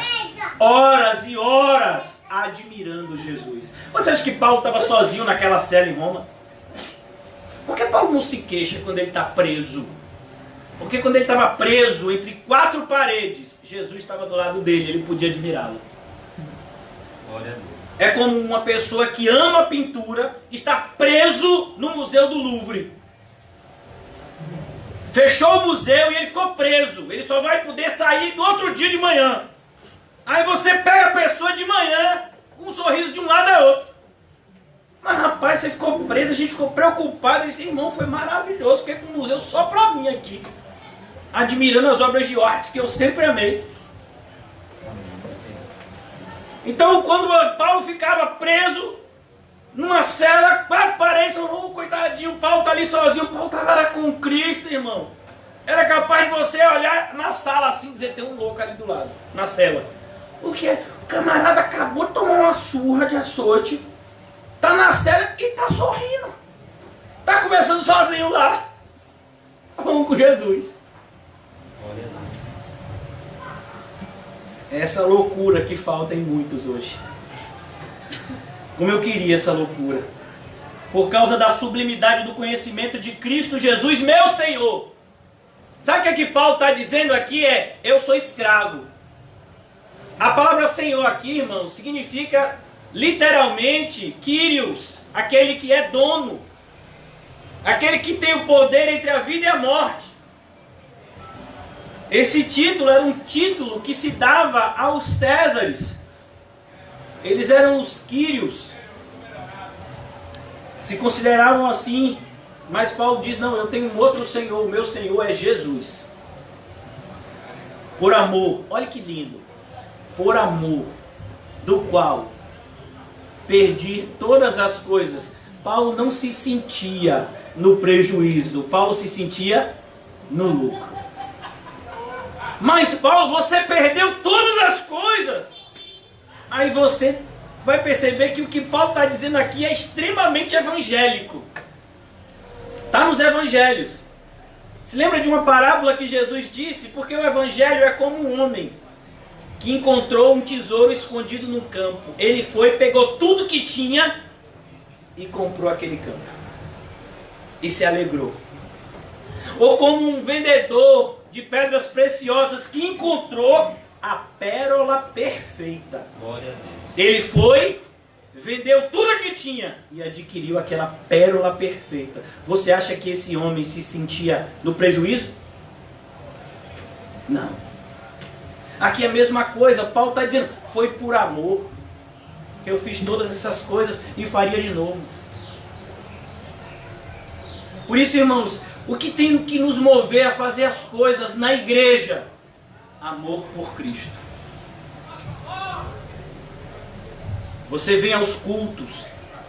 horas e horas admirando Jesus. Você acha que Paulo estava sozinho naquela cela em Roma? Por que Paulo não se queixa quando ele está preso? Porque quando ele estava preso entre 4 paredes, Jesus estava do lado dele, ele podia admirá-lo. É como uma pessoa que ama pintura está preso no Museu do Louvre. Fechou o museu e ele ficou preso. Ele só vai poder sair no outro dia de manhã. Aí você pega a pessoa de manhã com um sorriso de um lado a outro. Mas rapaz, você ficou preso, a gente ficou preocupado. Esse irmão foi maravilhoso, fiquei com o museu só pra mim aqui, admirando as obras de arte que eu sempre amei. Então quando Paulo ficava preso numa cela, 4 paredes, coitadinho, Paulo tá ali sozinho, Paulo tava lá com Cristo, irmão. Era capaz de você olhar na sala assim e dizer, tem um louco ali do lado, na cela. O que é? O camarada acabou de tomar uma surra de açoite, tá na cela e tá sorrindo. Tá conversando sozinho lá. Vamos com Jesus. É essa loucura que falta em muitos hoje. Como eu queria essa loucura. Por causa da sublimidade do conhecimento de Cristo Jesus, meu Senhor. Sabe o que é que Paulo está dizendo aqui? Eu sou escravo. A palavra Senhor aqui, irmão, significa literalmente Kyrios, aquele que é dono. Aquele que tem o poder entre a vida e a morte. Esse título era um título que se dava aos Césares. Eles eram os Quírios. Se consideravam assim. Mas Paulo diz, não, eu tenho um outro Senhor. O meu Senhor é Jesus. Por amor. Olha que lindo. Por amor. Do qual perdi todas as coisas. Paulo não se sentia no prejuízo. Paulo se sentia no lucro. Mas Paulo, você perdeu todas as coisas. Aí você vai perceber que o que Paulo está dizendo aqui é extremamente evangélico. Está nos evangelhos. Se lembra de uma parábola que Jesus disse? Porque o evangelho é como um homem que encontrou um tesouro escondido no campo. Ele foi, pegou tudo que tinha e comprou aquele campo. E se alegrou. Ou como um vendedor de pedras preciosas que encontrou a pérola perfeita. Glória a Deus. Ele foi, vendeu tudo que tinha e adquiriu aquela pérola perfeita. Você acha que esse homem se sentia no prejuízo? Não. Aqui é a mesma coisa. Paulo está dizendo, foi por amor que eu fiz todas essas coisas e faria de novo. Por isso, irmãos, o que tem que nos mover a fazer as coisas na igreja? Amor por Cristo. Você vem aos cultos,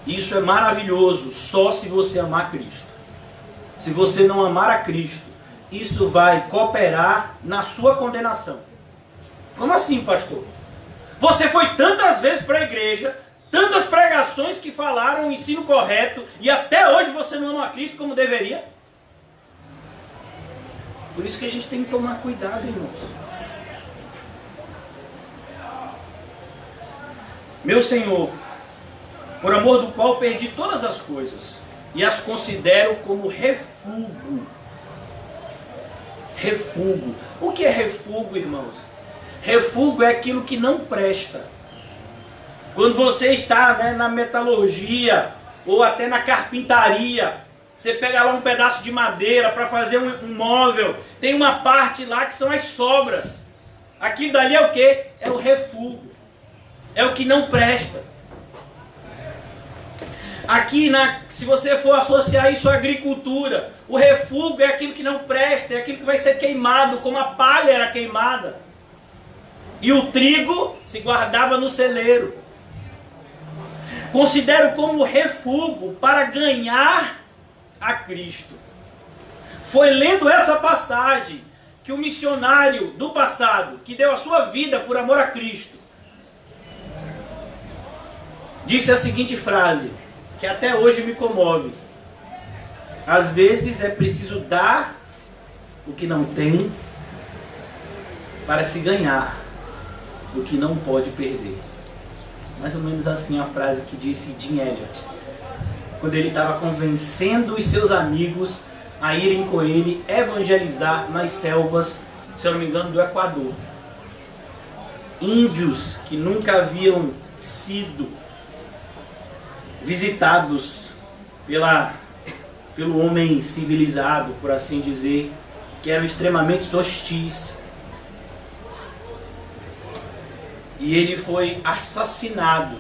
isso é maravilhoso, só se você amar Cristo. Se você não amar a Cristo, isso vai cooperar na sua condenação. Como assim, pastor? Você foi tantas vezes para a igreja, tantas pregações que falaram o ensino correto, e até hoje você não ama a Cristo como deveria? Por isso que a gente tem que tomar cuidado, irmãos. Meu Senhor, por amor do qual perdi todas as coisas, e as considero como refúgio. Refúgio. O que é refúgio, irmãos? Refúgio é aquilo que não presta. Quando você está, na metalurgia, ou até na carpintaria, você pega lá um pedaço de madeira para fazer um móvel, tem uma parte lá que são as sobras. Aquilo dali é o quê? É o refúgio. É o que não presta. Aqui, se você for associar isso à agricultura, o refúgio é aquilo que não presta, é aquilo que vai ser queimado, como a palha era queimada. E o trigo se guardava no celeiro. Considero como refúgio para ganhar a Cristo. Foi lendo essa passagem que o missionário do passado, que deu a sua vida por amor a Cristo, disse a seguinte frase, que até hoje me comove. Às vezes é preciso dar o que não tem para se ganhar o que não pode perder. Mais ou menos assim a frase que disse Jim Elliot, quando ele estava convencendo os seus amigos a irem com ele evangelizar nas selvas, se eu não me engano, do Equador. Índios que nunca haviam sido visitados pelo homem civilizado, por assim dizer, que eram extremamente hostis. E ele foi assassinado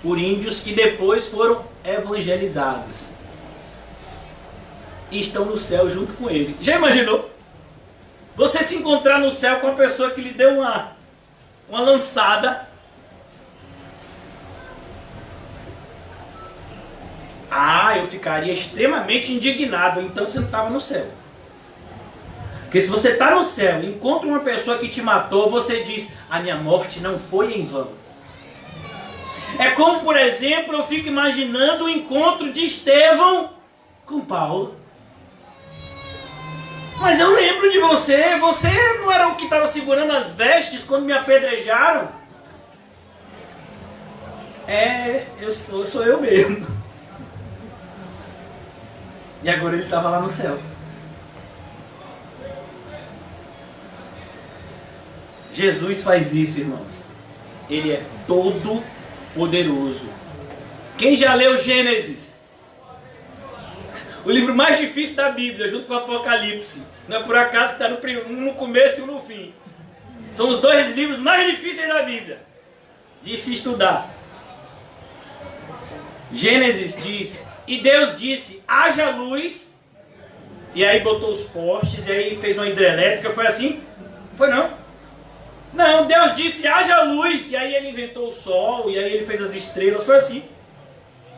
por índios que depois foram evangelizados. E estão no céu junto com ele. Já imaginou? Você se encontrar no céu com a pessoa que lhe deu uma lançada. Ah, eu ficaria extremamente indignado. Então você não estava no céu. Porque se você está no céu e encontra uma pessoa que te matou, você diz, a minha morte não foi em vão. É como, por exemplo, eu fico imaginando o encontro de Estevão com Paulo. Mas eu lembro de você. Você não era o que estava segurando as vestes quando me apedrejaram? Sou eu mesmo. E agora ele estava lá no céu. Jesus faz isso, irmãos. Ele é todo poderoso. Quem já leu Gênesis? O livro mais difícil da Bíblia, junto com o Apocalipse. Não é por acaso que está um no começo e um no fim. São os dois livros mais difíceis da Bíblia de se estudar. Gênesis diz: e Deus disse, haja luz. E aí botou os postes, e aí fez uma hidrelétrica. Foi assim? Foi não. Não, Deus disse, haja luz. E aí ele inventou o sol, e aí ele fez as estrelas. Foi assim?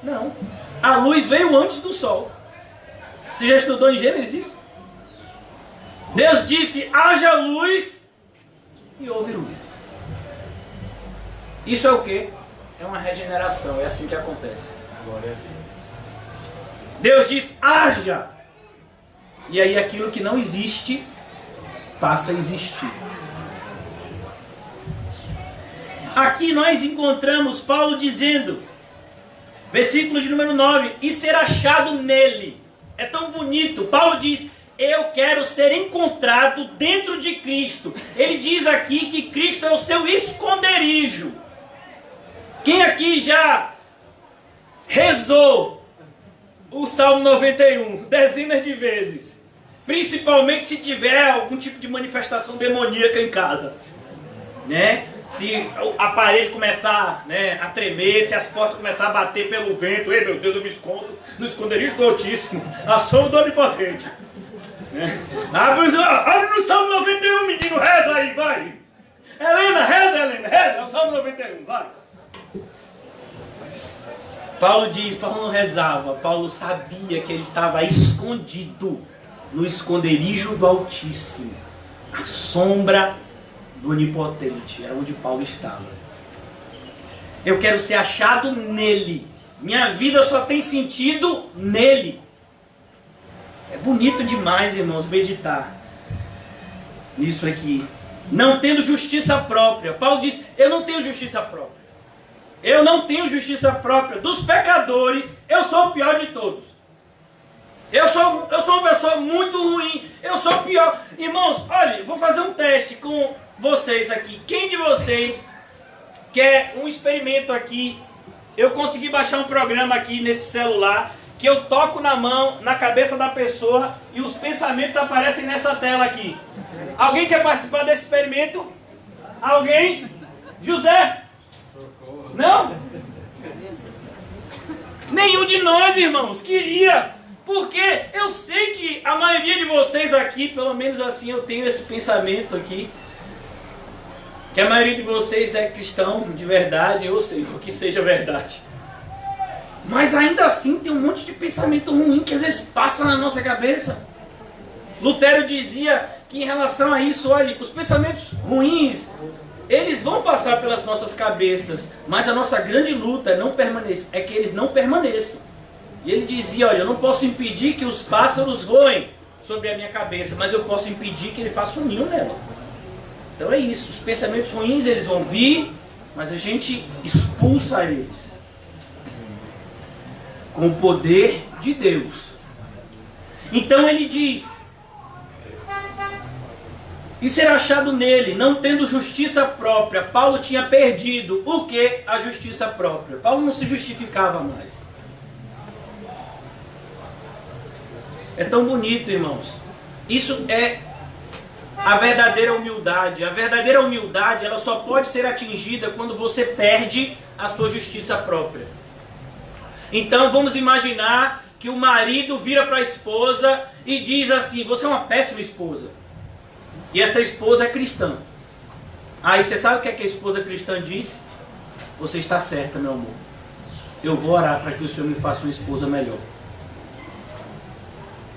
Não. A luz veio antes do sol. Você já estudou em Gênesis isso? Deus disse, haja luz, e houve luz. Isso é o quê? É uma regeneração, é assim que acontece. Glória a Deus. Deus diz, haja. E aí aquilo que não existe, passa a existir. Aqui nós encontramos Paulo dizendo, versículo de número 9, e ser achado nele. É tão bonito. Paulo diz, eu quero ser encontrado dentro de Cristo. Ele diz aqui que Cristo é o seu esconderijo. Quem aqui já rezou o Salmo 91 dezenas de vezes? Principalmente se tiver algum tipo de manifestação demoníaca em casa, né? Se a parede começar, né, a tremer, se as portas começarem a bater pelo vento, ei meu Deus, eu me escondo no esconderijo do Altíssimo, a sombra do Onipotente. Né? Abre no Salmo 91, menino, reza aí, vai. Helena, reza, o Salmo 91, vai. Paulo diz, Paulo não rezava, Paulo sabia que ele estava escondido no esconderijo do Altíssimo, a sombra do Onipotente, era onde Paulo estava. Eu quero ser achado nele. Minha vida só tem sentido nele. É bonito demais, irmãos, meditar nisso aqui. Não tendo justiça própria. Paulo diz, eu não tenho justiça própria. Eu não tenho justiça própria. Dos pecadores, eu sou o pior de todos. Eu sou uma pessoa muito ruim. Eu sou o pior. Irmãos, olha, vou fazer um teste com vocês aqui. Quem de vocês quer um experimento aqui? Eu consegui baixar um programa aqui nesse celular que eu toco na mão, na cabeça da pessoa e os pensamentos aparecem nessa tela aqui. Alguém quer participar desse experimento? Alguém? José? Não? Nenhum de nós, irmãos, queria. Porque eu sei que a maioria de vocês aqui, pelo menos assim eu tenho esse pensamento aqui, que a maioria de vocês é cristão de verdade, eu sei o que seja verdade. Mas ainda assim tem um monte de pensamento ruim que às vezes passa na nossa cabeça. Lutero dizia que em relação a isso, olha, os pensamentos ruins, eles vão passar pelas nossas cabeças, mas a nossa grande luta é que eles não permaneçam. E ele dizia, olha, eu não posso impedir que os pássaros voem sobre a minha cabeça, mas eu posso impedir que ele faça um ninho nela. Então é isso, os pensamentos ruins eles vão vir, mas a gente expulsa eles com o poder de Deus. Então ele diz, e ser achado nele, não tendo justiça própria. Paulo tinha perdido o que? A justiça própria. Paulo não se justificava mais. É tão bonito, irmãos. Isso é a verdadeira humildade. A verdadeira humildade, ela só pode ser atingida quando você perde a sua justiça própria. Então vamos imaginar que o marido vira para a esposa e diz assim, você é uma péssima esposa. E essa esposa é cristã. Aí você sabe o que é que a esposa cristã diz? Você está certa, meu amor. Eu vou orar para que o Senhor me faça uma esposa melhor.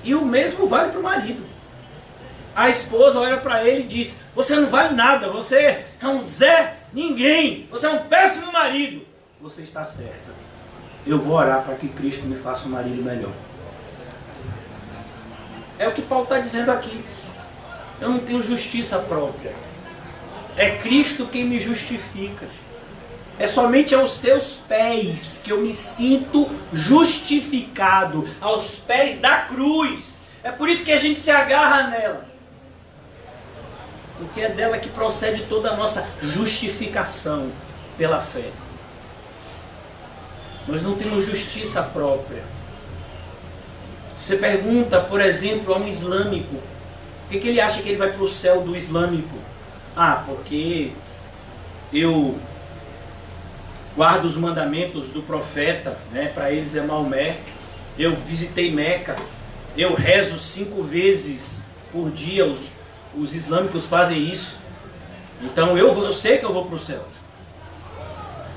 E o mesmo vale para o marido. A esposa olha para ele e diz, você não vale nada, você é um Zé Ninguém, você é um péssimo marido. Você está certa. Eu vou orar para que Cristo me faça um marido melhor. É o que Paulo está dizendo aqui. Eu não tenho justiça própria. É Cristo quem me justifica. É somente aos seus pés que eu me sinto justificado. Aos pés da cruz. É por isso que a gente se agarra nela. Porque é dela que procede toda a nossa justificação pela fé. Nós não temos justiça própria. Você pergunta, por exemplo, a um islâmico, por que ele acha que ele vai para o céu do islâmico? Ah, porque eu guardo os mandamentos do profeta, né? Para eles é Maomé. Eu visitei Meca. Eu rezo 5 vezes por dia. Os islâmicos fazem isso. Então eu sei que eu vou para o céu.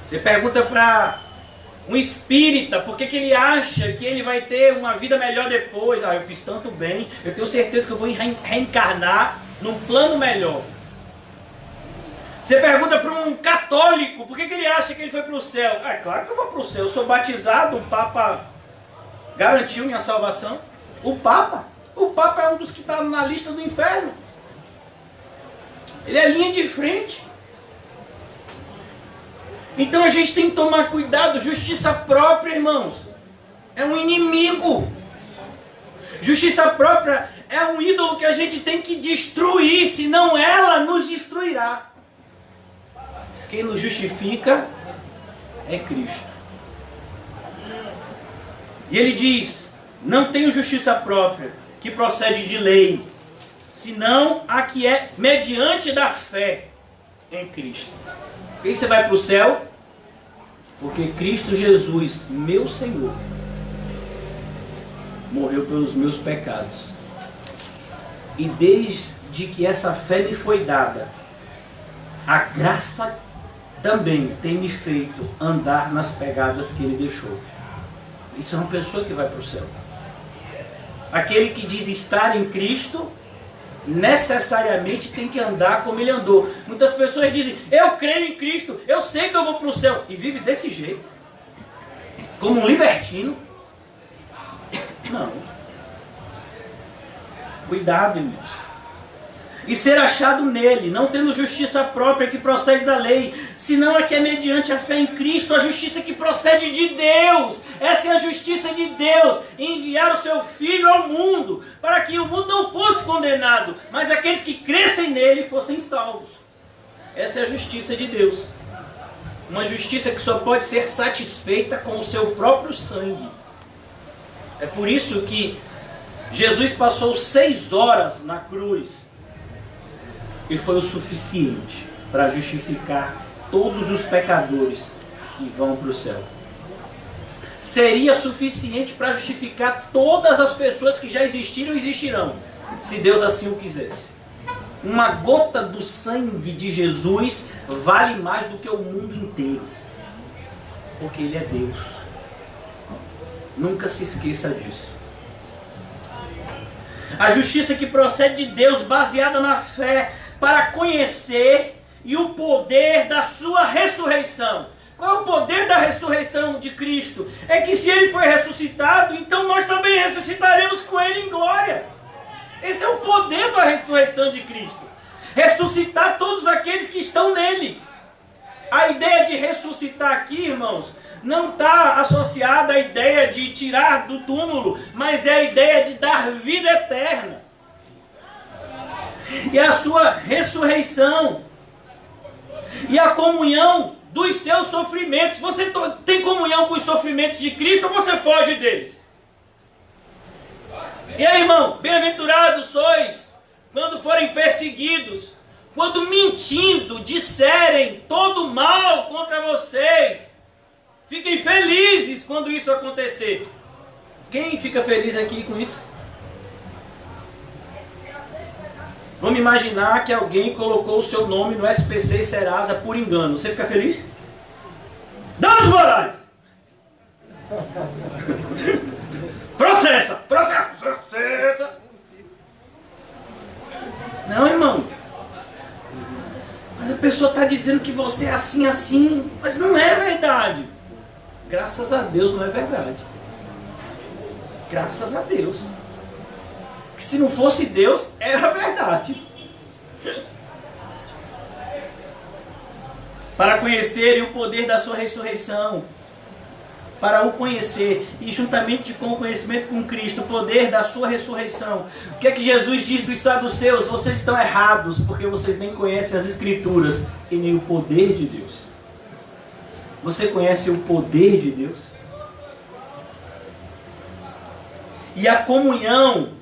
Você pergunta para um espírita, por que ele acha que ele vai ter uma vida melhor depois? Ah, eu fiz tanto bem, eu tenho certeza que eu vou reencarnar num plano melhor. Você pergunta para um católico, por que ele acha que ele foi para o céu? Ah, é claro que eu vou para o céu, eu sou batizado, o Papa garantiu minha salvação. O Papa é um dos que está na lista do inferno. Ele é linha de frente. Então a gente tem que tomar cuidado. Justiça própria, irmãos, é um inimigo. Justiça própria é um ídolo que a gente tem que destruir, senão ela nos destruirá. Quem nos justifica é Cristo. E ele diz, não tenho justiça própria, que procede de lei, senão a que é mediante da fé em Cristo. Por que você vai para o céu? Porque Cristo Jesus, meu Senhor, morreu pelos meus pecados. E desde que essa fé me foi dada, a graça também tem me feito andar nas pegadas que Ele deixou. Isso é uma pessoa que vai para o céu. Aquele que diz estar em Cristo, necessariamente tem que andar como ele andou. Muitas pessoas dizem, eu creio em Cristo, eu sei que eu vou para o céu, e vive desse jeito, como um libertino. Não. Cuidado, irmãos. E ser achado nele, não tendo justiça própria que procede da lei, senão a que é mediante a fé em Cristo, a justiça que procede de Deus. Essa é a justiça de Deus, enviar o seu Filho ao mundo, para que o mundo não fosse condenado, mas aqueles que crescem nele fossem salvos. Essa é a justiça de Deus. Uma justiça que só pode ser satisfeita com o seu próprio sangue. É por isso que Jesus passou 6 horas na cruz, e foi o suficiente para justificar todos os pecadores que vão para o céu. Seria suficiente para justificar todas as pessoas que já existiram e existirão, se Deus assim o quisesse. Uma gota do sangue de Jesus vale mais do que o mundo inteiro, porque Ele é Deus. Nunca se esqueça disso. A justiça que procede de Deus, baseada na fé, para conhecer e o poder da sua ressurreição. Qual é o poder da ressurreição de Cristo? É que se Ele foi ressuscitado, então nós também ressuscitaremos com Ele em glória. Esse é o poder da ressurreição de Cristo. Ressuscitar todos aqueles que estão nele. A ideia de ressuscitar aqui, irmãos, não está associada à ideia de tirar do túmulo, mas é a ideia de dar vida eterna. E a sua ressurreição, e a comunhão dos seus sofrimentos. Você tem comunhão com os sofrimentos de Cristo ou você foge deles? E aí, irmão, bem-aventurados sois quando forem perseguidos, quando mentindo disserem todo mal contra vocês. Fiquem felizes quando isso acontecer. Quem fica feliz aqui com isso? Vamos imaginar que alguém colocou o seu nome no SPC e Serasa por engano. Você fica feliz? Danos morais! Processa! Processa! Não, irmão. Mas a pessoa está dizendo que você é assim, assim. Mas não é verdade. Graças a Deus não é verdade. Graças a Deus. Se não fosse Deus, era verdade. Para conhecerem o poder da sua ressurreição. Para o conhecer, e juntamente com o conhecimento com Cristo, o poder da sua ressurreição. O que é que Jesus diz dos saduceus? Vocês estão errados, porque vocês nem conhecem as Escrituras e nem o poder de Deus. Você conhece o poder de Deus? E a comunhão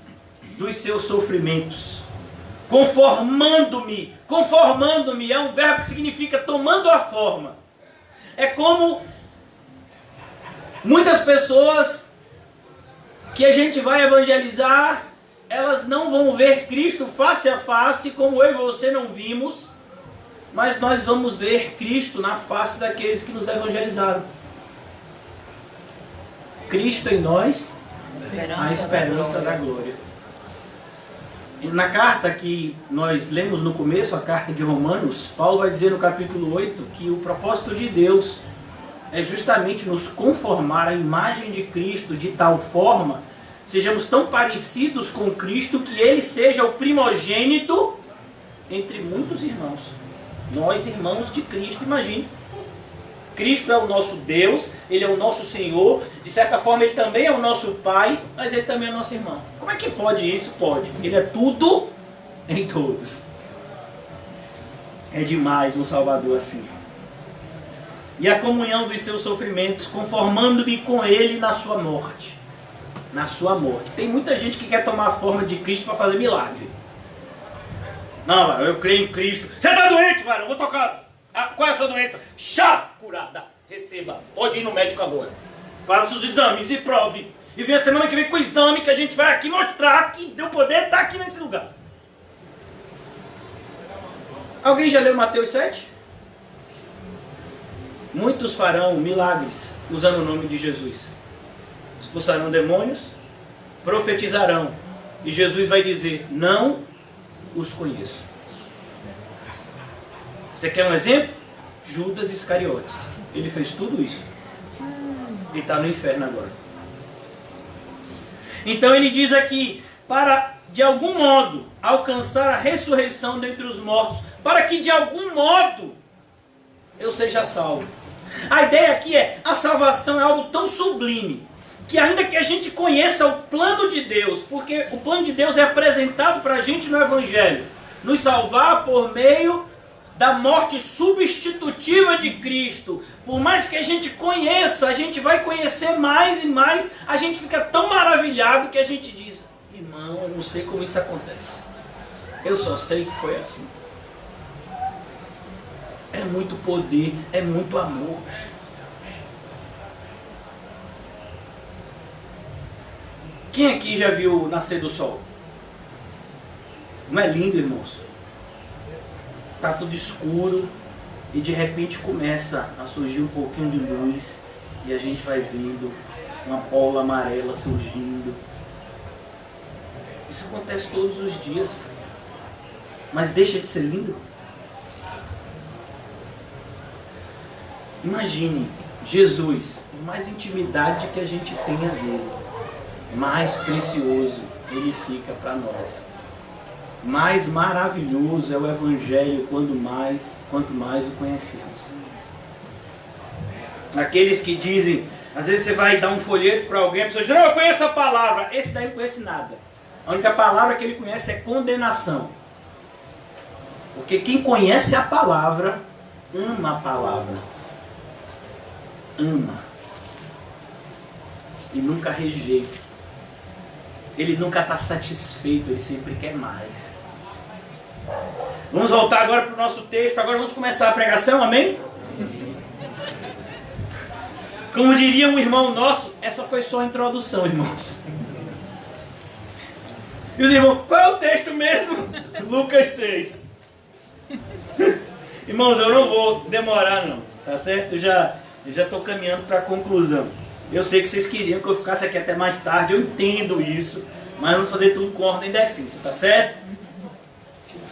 dos seus sofrimentos. Conformando-me. Conformando-me é um verbo que significa tomando a forma. É como muitas pessoas que a gente vai evangelizar, elas não vão ver Cristo face a face, como eu e você não vimos, mas nós vamos ver Cristo na face daqueles que nos evangelizaram. Cristo em nós, a esperança da glória. E na carta que nós lemos no começo, a carta de Romanos, Paulo vai dizer no capítulo 8 que o propósito de Deus é justamente nos conformar à imagem de Cristo de tal forma, sejamos tão parecidos com Cristo, que Ele seja o primogênito entre muitos irmãos. Nós, irmãos de Cristo, imagine. Cristo é o nosso Deus, Ele é o nosso Senhor, de certa forma Ele também é o nosso Pai, mas Ele também é nosso irmão. Como é que pode isso? Pode. Ele é tudo em todos. É demais um Salvador assim. E a comunhão dos seus sofrimentos, conformando-me com Ele na sua morte. Na sua morte. Tem muita gente que quer tomar a forma de Cristo para fazer milagre. Não, varão, eu creio em Cristo. Você está doente, varão, eu vou tocar. Qual é a sua doença? Chá, curada. Receba. Pode ir no médico agora. Faça os exames e prove. E vem a semana que vem com o exame que a gente vai aqui mostrar que deu poder estar aqui nesse lugar. Alguém já leu Mateus 7? Muitos farão milagres usando o nome de Jesus. Expulsarão demônios, profetizarão. E Jesus vai dizer, não os conheço. Você quer um exemplo? Judas Iscariotes. Ele fez tudo isso. E está no inferno agora. Então ele diz aqui, para de algum modo alcançar a ressurreição dentre os mortos, para que de algum modo eu seja salvo. A ideia aqui é, a salvação é algo tão sublime, que ainda que a gente conheça o plano de Deus, porque o plano de Deus é apresentado para a gente no Evangelho, nos salvar por meio da morte substitutiva de Cristo. Por mais que a gente conheça, a gente vai conhecer mais e mais, a gente fica tão maravilhado que a gente diz, irmão, eu não sei como isso acontece. Eu só sei que foi assim. É muito poder, é muito amor. Quem aqui já viu o nascer do sol? Não é lindo, irmãos? Está tudo escuro e de repente começa a surgir um pouquinho de luz e a gente vai vendo uma bola amarela surgindo. Isso acontece todos os dias, mas deixa de ser lindo? Imagine Jesus, mais intimidade que a gente tenha dele, mais precioso ele fica para nós. Mais maravilhoso é o Evangelho quanto mais o conhecemos. Aqueles que dizem, às vezes você vai dar um folheto para alguém, a pessoa diz, não, eu conheço a palavra. Esse daí não conhece nada. A única palavra que ele conhece é condenação. Porque quem conhece a palavra, ama a palavra. Ama. E nunca rejeita. Ele nunca está satisfeito, ele sempre quer mais. Vamos voltar agora para o nosso texto. Agora vamos começar a pregação, amém? Como diria um irmão nosso, essa foi só a introdução, irmãos. E os irmãos, qual é o texto mesmo? Lucas 6. Irmãos, eu não vou demorar não, tá certo? Eu já estou caminhando para a conclusão. Eu sei que vocês queriam que eu ficasse aqui até mais tarde, eu entendo isso, mas vamos fazer tudo com ordem e decência, tá certo?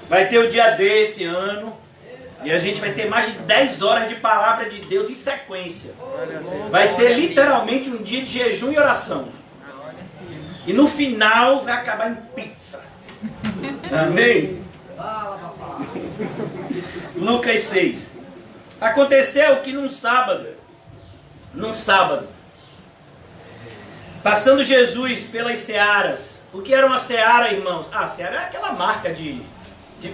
Vai ter o dia D esse ano, e a gente vai ter mais de 10 horas de palavra de Deus em sequência. Vai ser literalmente um dia de jejum e oração. E no final vai acabar em pizza. Amém? Lucas 6. Aconteceu que num sábado, passando Jesus pelas searas. O que era uma seara, irmãos? Ah, seara é aquela marca de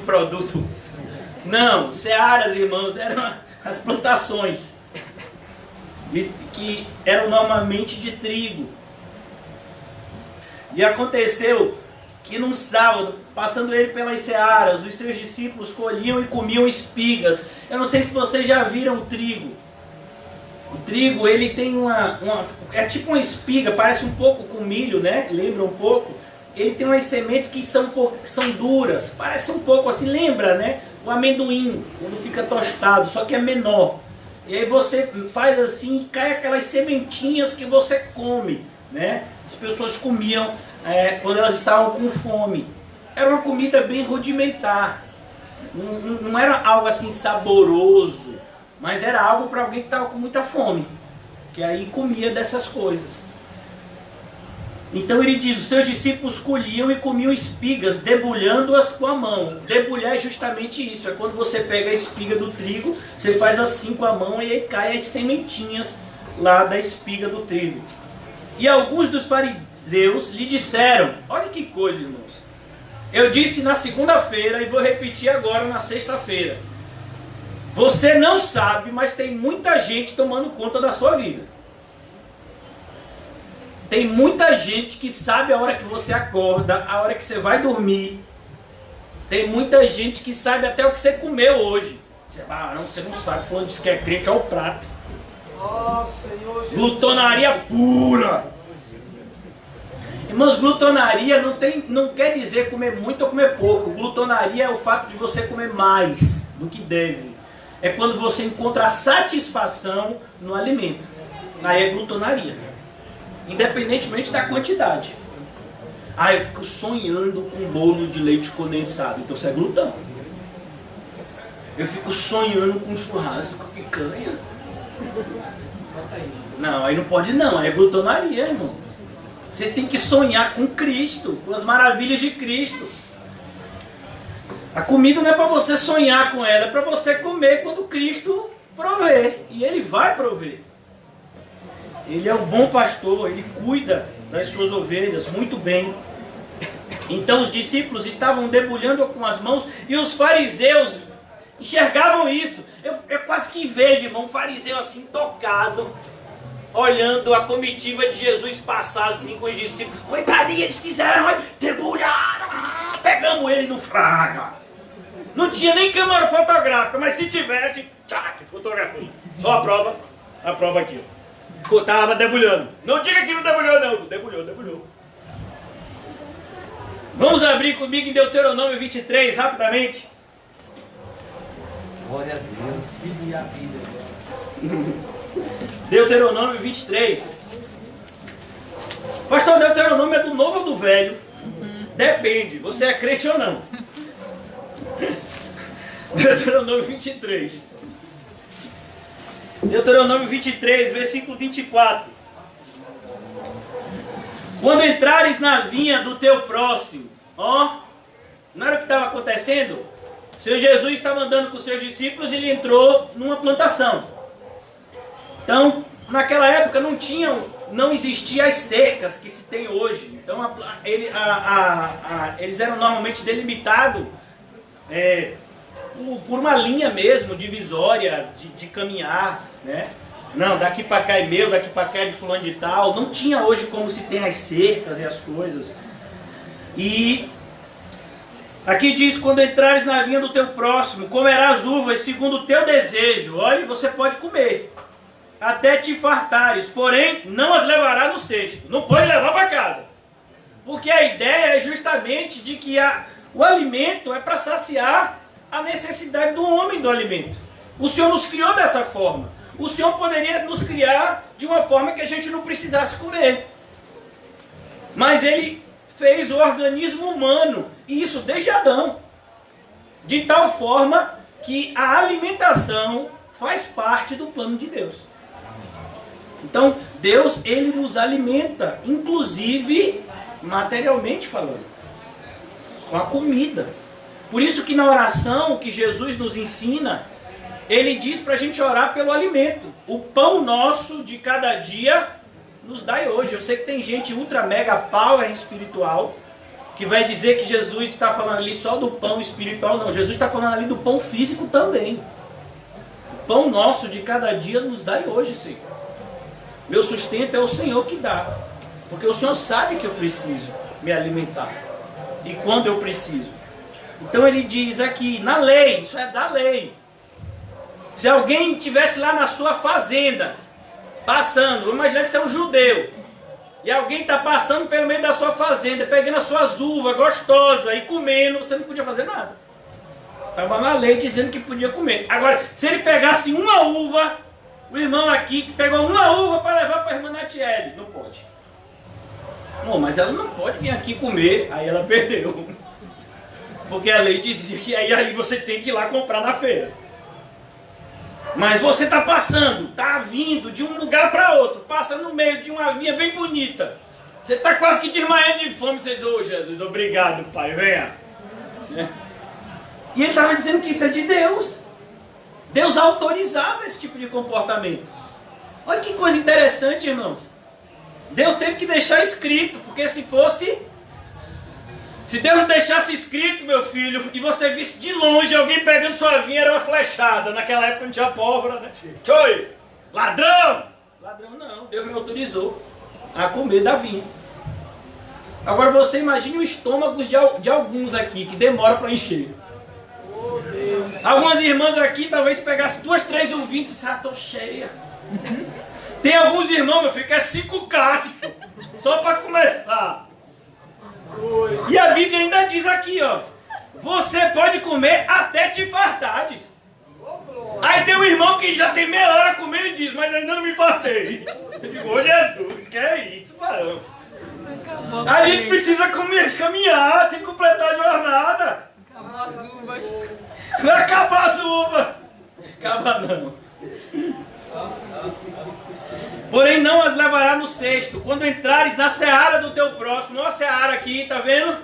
produto. Não, searas, irmãos, eram as plantações que eram normalmente de trigo. E aconteceu que num sábado, passando ele pelas searas, os seus discípulos colhiam e comiam espigas. Eu não sei se vocês já viram o trigo. O trigo, ele tem é tipo uma espiga, parece um pouco com milho, né? Lembra um pouco. Ele tem umas sementes que são duras, parece um pouco assim, lembra, né? O amendoim, quando fica tostado, só que é menor. E aí você faz assim, cai aquelas sementinhas que você come, né? As pessoas comiam quando elas estavam com fome. Era uma comida bem rudimentar. Não era algo assim saboroso, mas era algo para alguém que estava com muita fome, que aí comia dessas coisas. Então ele diz, os seus discípulos colhiam e comiam espigas, debulhando-as com a mão. Debulhar é justamente isso, é quando você pega a espiga do trigo, você faz assim com a mão e aí cai as sementinhas lá da espiga do trigo. E alguns dos fariseus lhe disseram, olha que coisa, irmãos, eu disse na segunda-feira e vou repetir agora na sexta-feira, você não sabe, mas tem muita gente tomando conta da sua vida. Tem muita gente que sabe a hora que você acorda, a hora que você vai dormir. Tem muita gente que sabe até o que você comeu hoje. Você não sabe, falando disso que é crente ao prato. Oh, Senhor Jesus. Glutonaria pura. Irmãos, glutonaria não quer dizer comer muito ou comer pouco. Glutonaria é o fato de você comer mais do que deve. É quando você encontra a satisfação no alimento. Aí é glutonaria. Independentemente da quantidade. Ah, eu fico sonhando com bolo de leite condensado. Então você é glutão. Eu fico sonhando com churrasco, picanha. Não, aí não pode não. Aí é glutonaria, irmão. Você tem que sonhar com Cristo, com as maravilhas de Cristo. A comida não é para você sonhar com ela, é para você comer quando Cristo prover. E Ele vai prover. Ele é o bom pastor, Ele cuida das suas ovelhas muito bem. Então os discípulos estavam debulhando com as mãos e os fariseus enxergavam isso. Eu quase que vejo, irmão, um fariseu assim tocado, olhando a comitiva de Jesus passar assim com os discípulos. Oi, pra ali, eles fizeram, debulharam, pegamos ele no fraga. Não tinha nem câmera fotográfica, mas se tivesse, tchac, fotografia. Só a prova aqui, ó. Estava debulhando. Não diga que não debulhou, não. Debulhou. Vamos abrir comigo em Deuteronômio 23, rapidamente. Glória a Deus. Siga a vida. Deuteronômio 23. Pastor, Deuteronômio é do novo ou do velho? Depende, você é crente ou não. Deuteronômio 23. Deuteronômio 23, versículo 24. Quando entrares na vinha do teu próximo, ó, não era o que estava acontecendo? O Senhor Jesus estava andando com os seus discípulos e ele entrou numa plantação. Então, naquela época não existiam as cercas que se tem hoje. Então, eles eram normalmente delimitados por uma linha mesmo, divisória, de caminhar, né? Não, daqui para cá é meu, daqui para cá é de fulano de tal. Não tinha hoje como se tem as cercas e as coisas. E aqui diz, quando entrares na vinha do teu próximo, comerás uvas segundo o teu desejo. Olha, você pode comer, até te fartares, porém não as levarás no cesto. Não pode levar para casa. Porque a ideia é justamente de que o alimento é para saciar a necessidade do homem do alimento. O Senhor nos criou dessa forma. O Senhor poderia nos criar de uma forma que a gente não precisasse comer. Mas Ele fez o organismo humano, e isso desde Adão, de tal forma que a alimentação faz parte do plano de Deus. Então, Deus, Ele nos alimenta, inclusive materialmente falando, com a comida. Por isso que na oração que Jesus nos ensina, ele diz para a gente orar pelo alimento. O pão nosso de cada dia nos dai hoje. Eu sei que tem gente ultra mega power espiritual que vai dizer que Jesus está falando ali só do pão espiritual. Não, Jesus está falando ali do pão físico também. O pão nosso de cada dia nos dai hoje, Senhor. Meu sustento é o Senhor que dá. Porque o Senhor sabe que eu preciso me alimentar. E quando eu preciso. Então ele diz aqui, na lei, isso é da lei. Se alguém estivesse lá na sua fazenda, passando, vamos imaginar que você é um judeu, e alguém está passando pelo meio da sua fazenda, pegando as suas uvas gostosas e comendo, você não podia fazer nada. Estava na lei dizendo que podia comer. Agora, se ele pegasse uma uva, o irmão aqui que pegou uma uva para levar para a irmã Natiele, não pode. Não, mas ela não pode vir aqui comer, aí ela perdeu. Porque a lei dizia que aí você tem que ir lá comprar na feira. Mas você está passando, está vindo de um lugar para outro, passa no meio de uma vinha bem bonita. Você está quase que desmaiando de fome, você diz, ô Jesus, obrigado, Pai, venha. E ele estava dizendo que isso é de Deus. Deus autorizava esse tipo de comportamento. Olha que coisa interessante, irmãos. Deus teve que deixar escrito, porque se Deus não deixasse escrito, meu filho, e você visse de longe alguém pegando sua vinha, era uma flechada. Naquela época não tinha pólvora, né? Tchoi! Ladrão! Ladrão não, Deus me autorizou a comer da vinha. Agora você imagine o estômago de alguns aqui, que demora para encher. Algumas irmãs aqui talvez pegassem 2, 3 uvinhos e dissessem, tô cheia. Tem alguns irmãos, meu filho, que é 5 cachos, só para começar. E a Bíblia ainda diz aqui, ó, você pode comer até te fartares. Aí tem um irmão que já tem meia hora comendo e diz, mas ainda não me fartei. Eu digo, ô Jesus, que é isso, varão? A gente precisa caminhar, tem que completar a jornada. Acabou as uvas. Vai acabar as uvas. Acaba não. Porém não as levará no cesto, quando entrares na seara do teu próximo. Olha a seara aqui, tá vendo?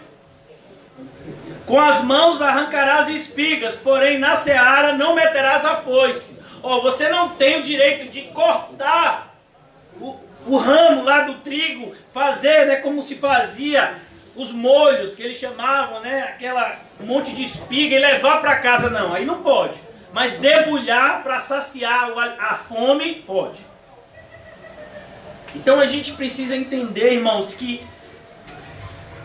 Com as mãos arrancarás espigas, porém na seara não meterás a foice. Ó, você não tem o direito de cortar o ramo lá do trigo, fazer, né, como se fazia os molhos que eles chamavam, né, um monte de espiga e levar para casa, não, aí não pode. Mas debulhar para saciar a fome, pode. Então a gente precisa entender, irmãos, que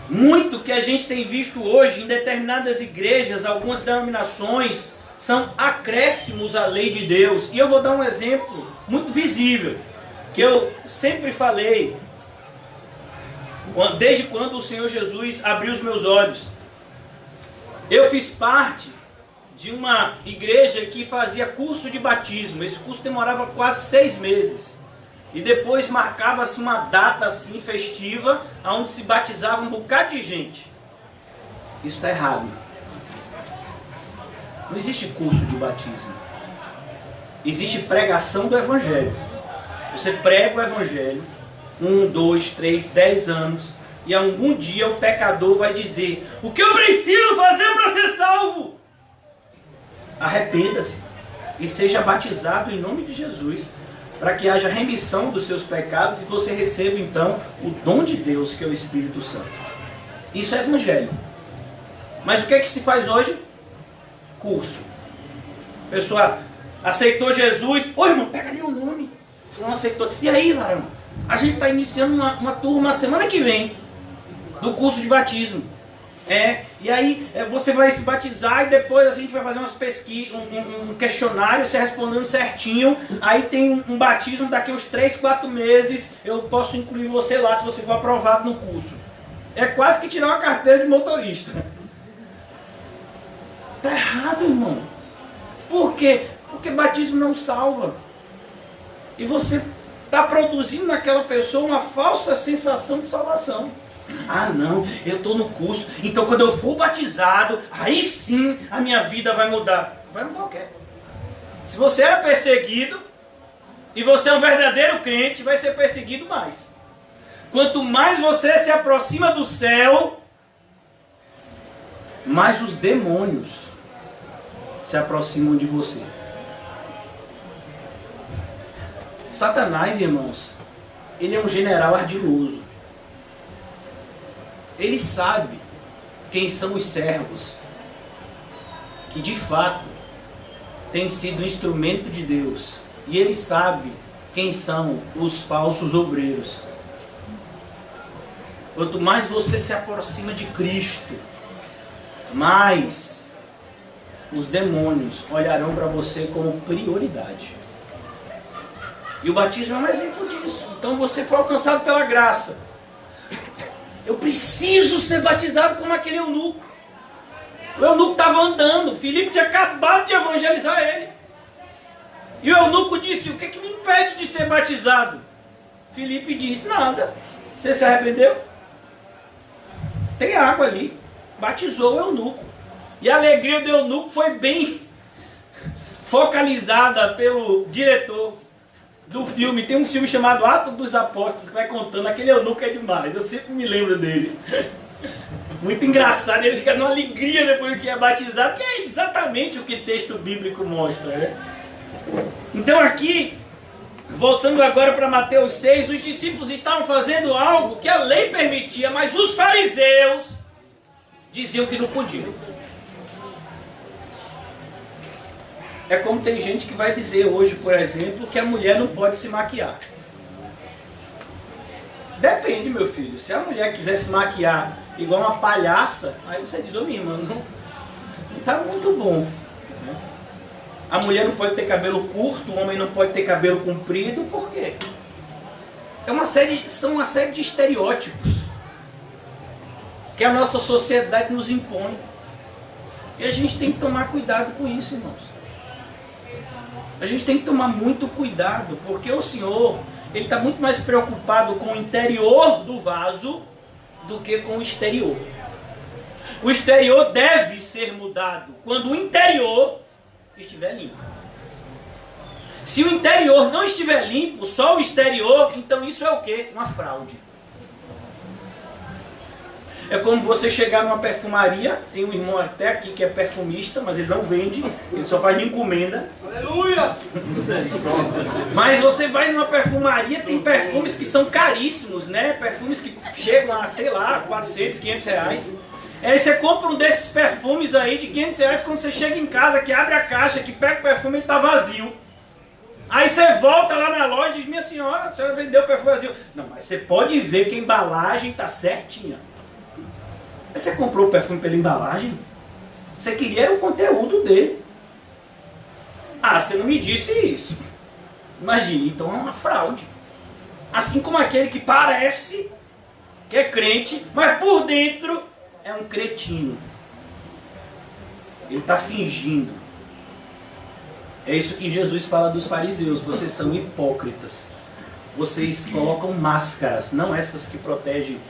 muito que a gente tem visto hoje em determinadas igrejas, algumas denominações, são acréscimos à lei de Deus. E eu vou dar um exemplo muito visível, que eu sempre falei, desde quando o Senhor Jesus abriu os meus olhos. Eu fiz parte de uma igreja que fazia curso de batismo. Esse curso demorava quase 6 meses. E depois marcava-se uma data assim festiva, onde se batizava um bocado de gente. Isso está errado. Não existe curso de batismo. Existe pregação do Evangelho. Você prega o Evangelho, 1, 2, 3, 10 anos, e algum dia o pecador vai dizer, o que eu preciso fazer para ser salvo? Arrependa-se e seja batizado em nome de Jesus, para que haja remissão dos seus pecados e você receba então o dom de Deus, que é o Espírito Santo. Isso é Evangelho. Mas o que é que se faz hoje? Curso. A pessoa aceitou Jesus. Ô irmão, pega ali o nome. Não aceitou. E aí, varão? A gente está iniciando uma turma semana que vem do curso de batismo. E aí você vai se batizar e depois a gente vai fazer umas pesquisas, um questionário, você respondendo certinho. Aí tem um batismo daqui a uns 3, 4 meses. Eu posso incluir você lá se você for aprovado no curso. É quase que tirar uma carteira de motorista. Está errado, irmão. Por quê? Porque batismo não salva. E você está produzindo naquela pessoa uma falsa sensação de salvação. Ah não, eu estou no curso, então quando eu for batizado, aí sim a minha vida vai mudar. Vai mudar o quê? Se você era perseguido, e você é um verdadeiro crente, vai ser perseguido mais. Quanto mais você se aproxima do céu, mais os demônios se aproximam de você. Satanás, irmãos, ele é um general ardiloso. Ele sabe quem são os servos que de fato têm sido instrumento de Deus. E ele sabe quem são os falsos obreiros. Quanto mais você se aproxima de Cristo, mais os demônios olharão para você como prioridade. E o batismo é um exemplo disso. Então você foi alcançado pela graça. Eu preciso ser batizado como aquele eunuco. O eunuco estava andando. Filipe tinha acabado de evangelizar ele. E o eunuco disse: o que me impede de ser batizado? Filipe disse: nada. Você se arrependeu? Tem água ali. Batizou o eunuco. E a alegria do eunuco foi bem focalizada pelo diretor do filme. Tem um filme chamado Atos dos Apóstolos que vai contando. Aquele eunuco é demais. Eu sempre me lembro dele. Muito engraçado. Ele fica numa alegria depois que é batizado, que é exatamente o que o texto bíblico mostra, né? Então aqui, voltando agora para Mateus 6, os discípulos estavam fazendo algo que a lei permitia, mas os fariseus diziam que não podiam. É como tem gente que vai dizer hoje, por exemplo, que a mulher não pode se maquiar. Depende, meu filho. Se a mulher quiser se maquiar igual uma palhaça, aí você diz: ô minha irmã, não está muito bom. A mulher não pode ter cabelo curto, o homem não pode ter cabelo comprido, por quê? São uma série de estereótipos que a nossa sociedade nos impõe. E a gente tem que tomar cuidado com isso, irmãos. A gente tem que tomar muito cuidado, porque o Senhor, Ele está muito mais preocupado com o interior do vaso do que com o exterior. O exterior deve ser mudado quando o interior estiver limpo. Se o interior não estiver limpo, só o exterior, então isso é o quê? Uma fraude. É como você chegar numa perfumaria, tem um irmão até aqui que é perfumista, mas ele não vende, ele só faz de encomenda. Aleluia! Mas você vai numa perfumaria, tem perfumes que são caríssimos, né? Perfumes que chegam a, sei lá, 400, 500 reais. Aí você compra um desses perfumes aí de 500 reais, quando você chega em casa, que abre a caixa, que pega o perfume, ele está vazio. Aí você volta lá na loja e diz: minha senhora, a senhora vendeu o perfume vazio. Não, mas você pode ver que a embalagem está certinha. Aí você comprou o perfume pela embalagem? Você queria era o conteúdo dele. Ah, você não me disse isso. Imagine, então é uma fraude. Assim como aquele que parece que é crente, mas por dentro é um cretino. Ele está fingindo. É isso que Jesus fala dos fariseus. Vocês são hipócritas. Vocês colocam máscaras, não essas que protegem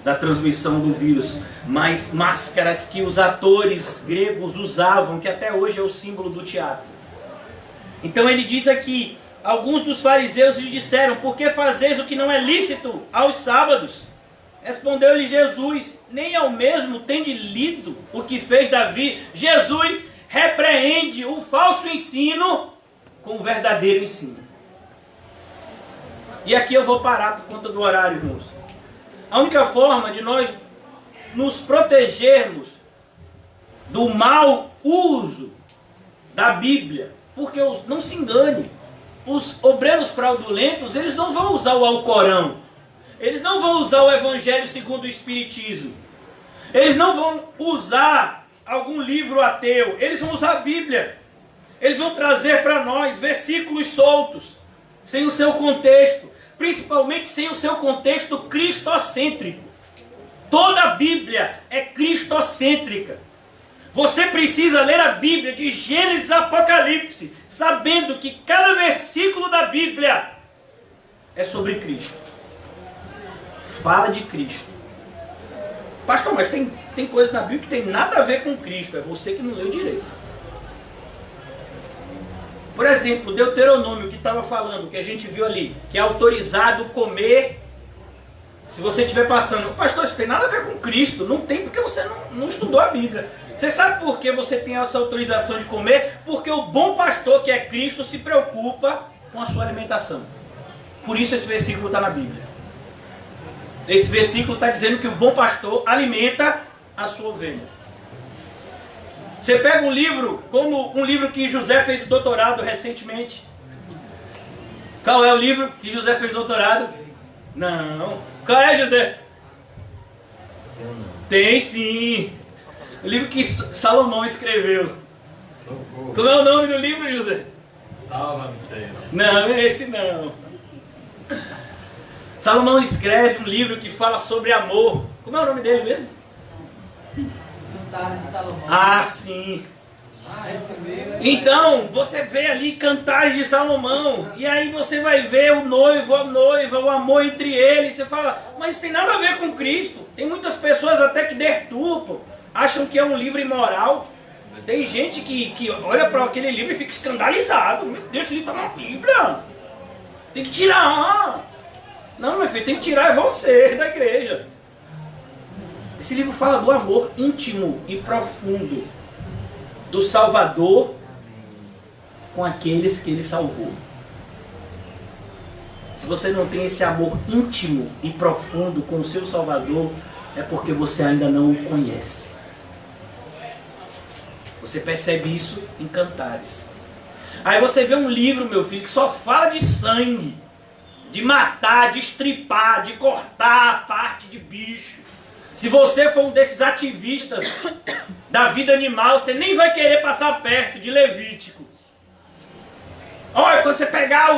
da transmissão do vírus, mas máscaras que os atores gregos usavam, que até hoje é o símbolo do teatro. Então ele diz aqui: alguns dos fariseus lhe disseram: por que fazeis o que não é lícito aos sábados? Respondeu-lhe Jesus: nem ao mesmo tende lido o que fez Davi. Jesus repreende o falso ensino com o verdadeiro ensino. E aqui eu vou parar por conta do horário, irmãos. A única forma de nós nos protegermos do mau uso da Bíblia, porque não se engane, os obreiros fraudulentos, eles não vão usar o Alcorão, eles não vão usar o Evangelho segundo o Espiritismo, eles não vão usar algum livro ateu, eles vão usar a Bíblia, eles vão trazer para nós versículos soltos, sem o seu contexto, principalmente sem o seu contexto cristocêntrico. Toda a Bíblia é cristocêntrica. Você precisa ler a Bíblia de Gênesis a Apocalipse, sabendo que cada versículo da Bíblia é sobre Cristo. Fala de Cristo. Pastor, mas tem coisa na Bíblia que tem nada a ver com Cristo. É você que não leu direito. Por exemplo, Deuteronômio, que estava falando, que a gente viu ali, que é autorizado comer Se você estiver passando, pastor, isso tem nada a ver com Cristo. Não tem, porque você não estudou a Bíblia. Você sabe por que você tem essa autorização de comer? Porque o bom pastor, que é Cristo, se preocupa com a sua alimentação. Por isso esse versículo está na Bíblia. Esse versículo está dizendo que o bom pastor alimenta a sua ovelha. Você pega um livro, como um livro que José fez o doutorado recentemente. Qual é o livro que José fez o doutorado? Não. Qual é, José? Tem sim. O livro que Salomão escreveu. Como é o nome do livro, José? Salva-me, Senhor. Não, esse não. Salomão escreve um livro que fala sobre amor. Como é o nome dele mesmo? Cantares de Salomão. Ah, sim. Esse mesmo. Então, você vê ali Cantares de Salomão. E aí você vai ver o noivo, a noiva, o amor entre eles. Você fala, mas isso tem nada a ver com Cristo. Tem muitas pessoas até que deturpam. Acham que é um livro imoral. Tem gente que olha para aquele livro e fica escandalizado. Meu Deus, esse livro está na Bíblia. Tem que tirar. Não, meu filho, tem que tirar é você da igreja. Esse livro fala do amor íntimo e profundo do Salvador com aqueles que ele salvou. Se você não tem esse amor íntimo e profundo com o seu Salvador, é porque você ainda não o conhece. Você percebe isso em Cantares. Aí você vê um livro, meu filho, que só fala de sangue, de matar, de estripar, de cortar a parte de bicho. Se você for um desses ativistas da vida animal, você nem vai querer passar perto de Levítico. Olha, quando você pegar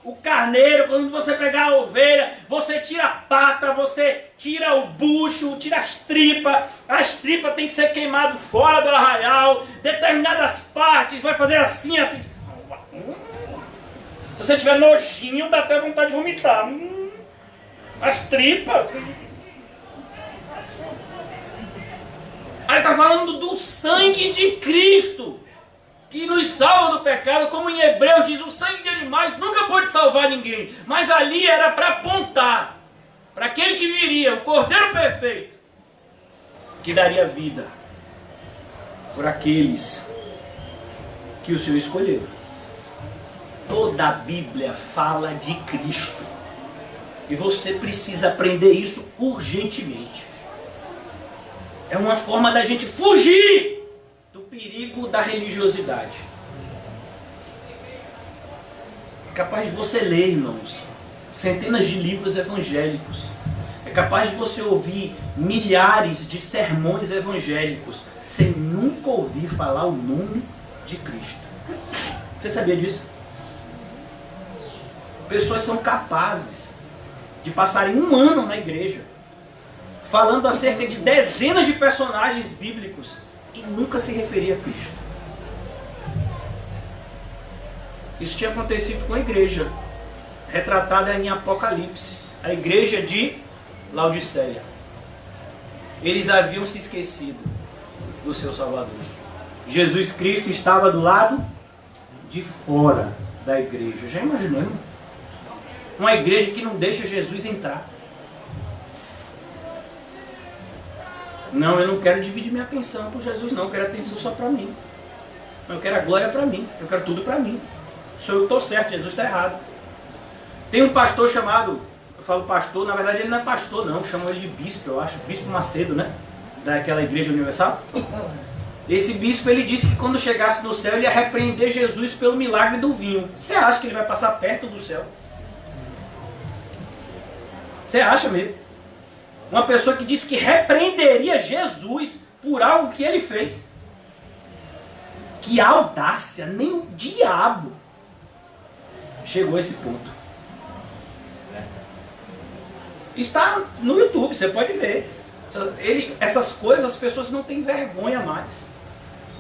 o carneiro, quando você pegar a ovelha, você tira a pata, você tira o bucho, tira as tripas tem que ser queimado fora do arraial, determinadas partes, vai fazer assim, assim. Se você tiver nojinho, dá até vontade de vomitar. As tripas. Aí está falando do sangue de Cristo, que nos salva do pecado, como em Hebreus diz, o sangue de animais nunca pode salvar ninguém. Mas ali era para apontar para aquele que viria, o Cordeiro Perfeito, que daria vida por aqueles que o Senhor escolheu. Toda a Bíblia fala de Cristo. E você precisa aprender isso urgentemente. É uma forma da gente fugir do perigo da religiosidade. É capaz de você ler, irmãos, centenas de livros evangélicos. É capaz de você ouvir milhares de sermões evangélicos sem nunca ouvir falar o nome de Cristo. Você sabia disso? Pessoas são capazes de passarem um ano na igreja falando acerca de dezenas de personagens bíblicos e nunca se referir a Cristo. Isso tinha acontecido com a igreja, retratada em Apocalipse, a igreja de Laodiceia. Eles haviam se esquecido do seu Salvador. Jesus Cristo estava do lado de fora da igreja. Já imaginou, irmão? Uma igreja que não deixa Jesus entrar. Não, eu não quero dividir minha atenção com Jesus, não. Eu quero atenção só para mim. Eu quero a glória para mim. Eu quero tudo para mim. Sou eu que estou certo, Jesus está errado. Tem um pastor chamado, eu falo pastor, na verdade ele não é pastor não, chamam ele de bispo, eu acho, Bispo Macedo, né? Daquela igreja universal. Esse bispo, ele disse que quando chegasse no céu, ele ia repreender Jesus pelo milagre do vinho. Você acha que ele vai passar perto do céu? Você acha mesmo? Uma pessoa que disse que repreenderia Jesus por algo que ele fez. Que audácia, nem o diabo chegou a esse ponto. Está no YouTube, você pode ver. Essas coisas as pessoas não têm vergonha mais.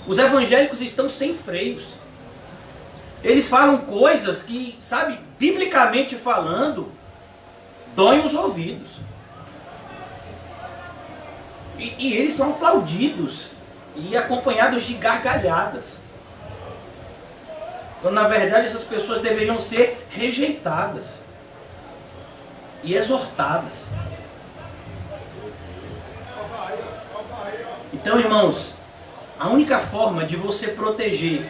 Os evangélicos estão sem freios. Eles falam coisas que, sabe, biblicamente falando, doem os ouvidos. E eles são aplaudidos e acompanhados de gargalhadas. Então, na verdade, essas pessoas deveriam ser rejeitadas. e exortadas. Então, irmãos, a única forma de você proteger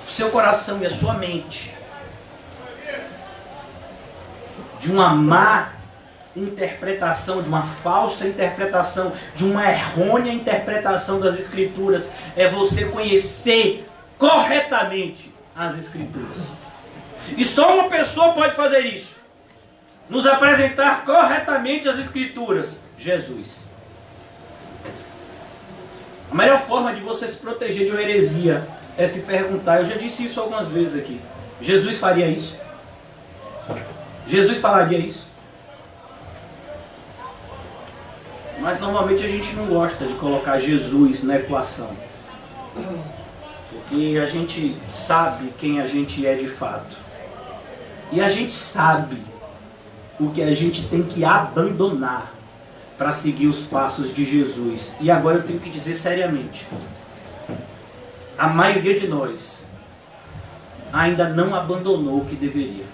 o seu coração e a sua mente de uma má interpretação, de uma falsa interpretação, de uma errônea interpretação das Escrituras, é você conhecer corretamente as Escrituras. E só uma pessoa pode fazer isso: nos apresentar corretamente as Escrituras: Jesus. A melhor forma de você se proteger de uma heresia é se perguntar, eu já disse isso algumas vezes aqui, Jesus faria isso? Jesus falaria isso? Mas normalmente a gente não gosta de colocar Jesus na equação, porque a gente sabe quem a gente é de fato, e a gente sabe o que a gente tem que abandonar para seguir os passos de Jesus. E agora eu tenho que dizer seriamente, a maioria de nós ainda não abandonou o que deveria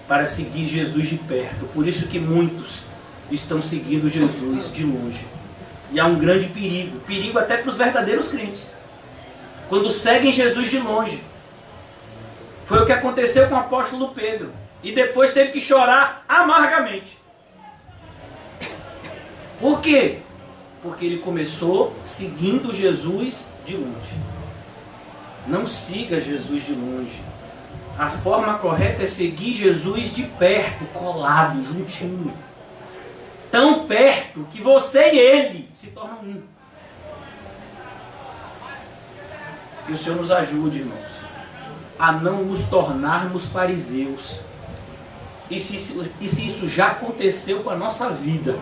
para seguir Jesus de perto. Por isso que muitos estão seguindo Jesus de longe. E há um grande perigo, perigo até para os verdadeiros crentes, quando seguem Jesus de longe. Foi o que aconteceu com o apóstolo Pedro, e depois teve que chorar amargamente. Por quê? Porque ele começou seguindo Jesus de longe. Não siga Jesus de longe. A forma correta é seguir Jesus de perto, colado, juntinho. Tão perto que você e ele se tornam um. Que o Senhor nos ajude, irmãos, a não nos tornarmos fariseus. E se isso já aconteceu com a nossa vida,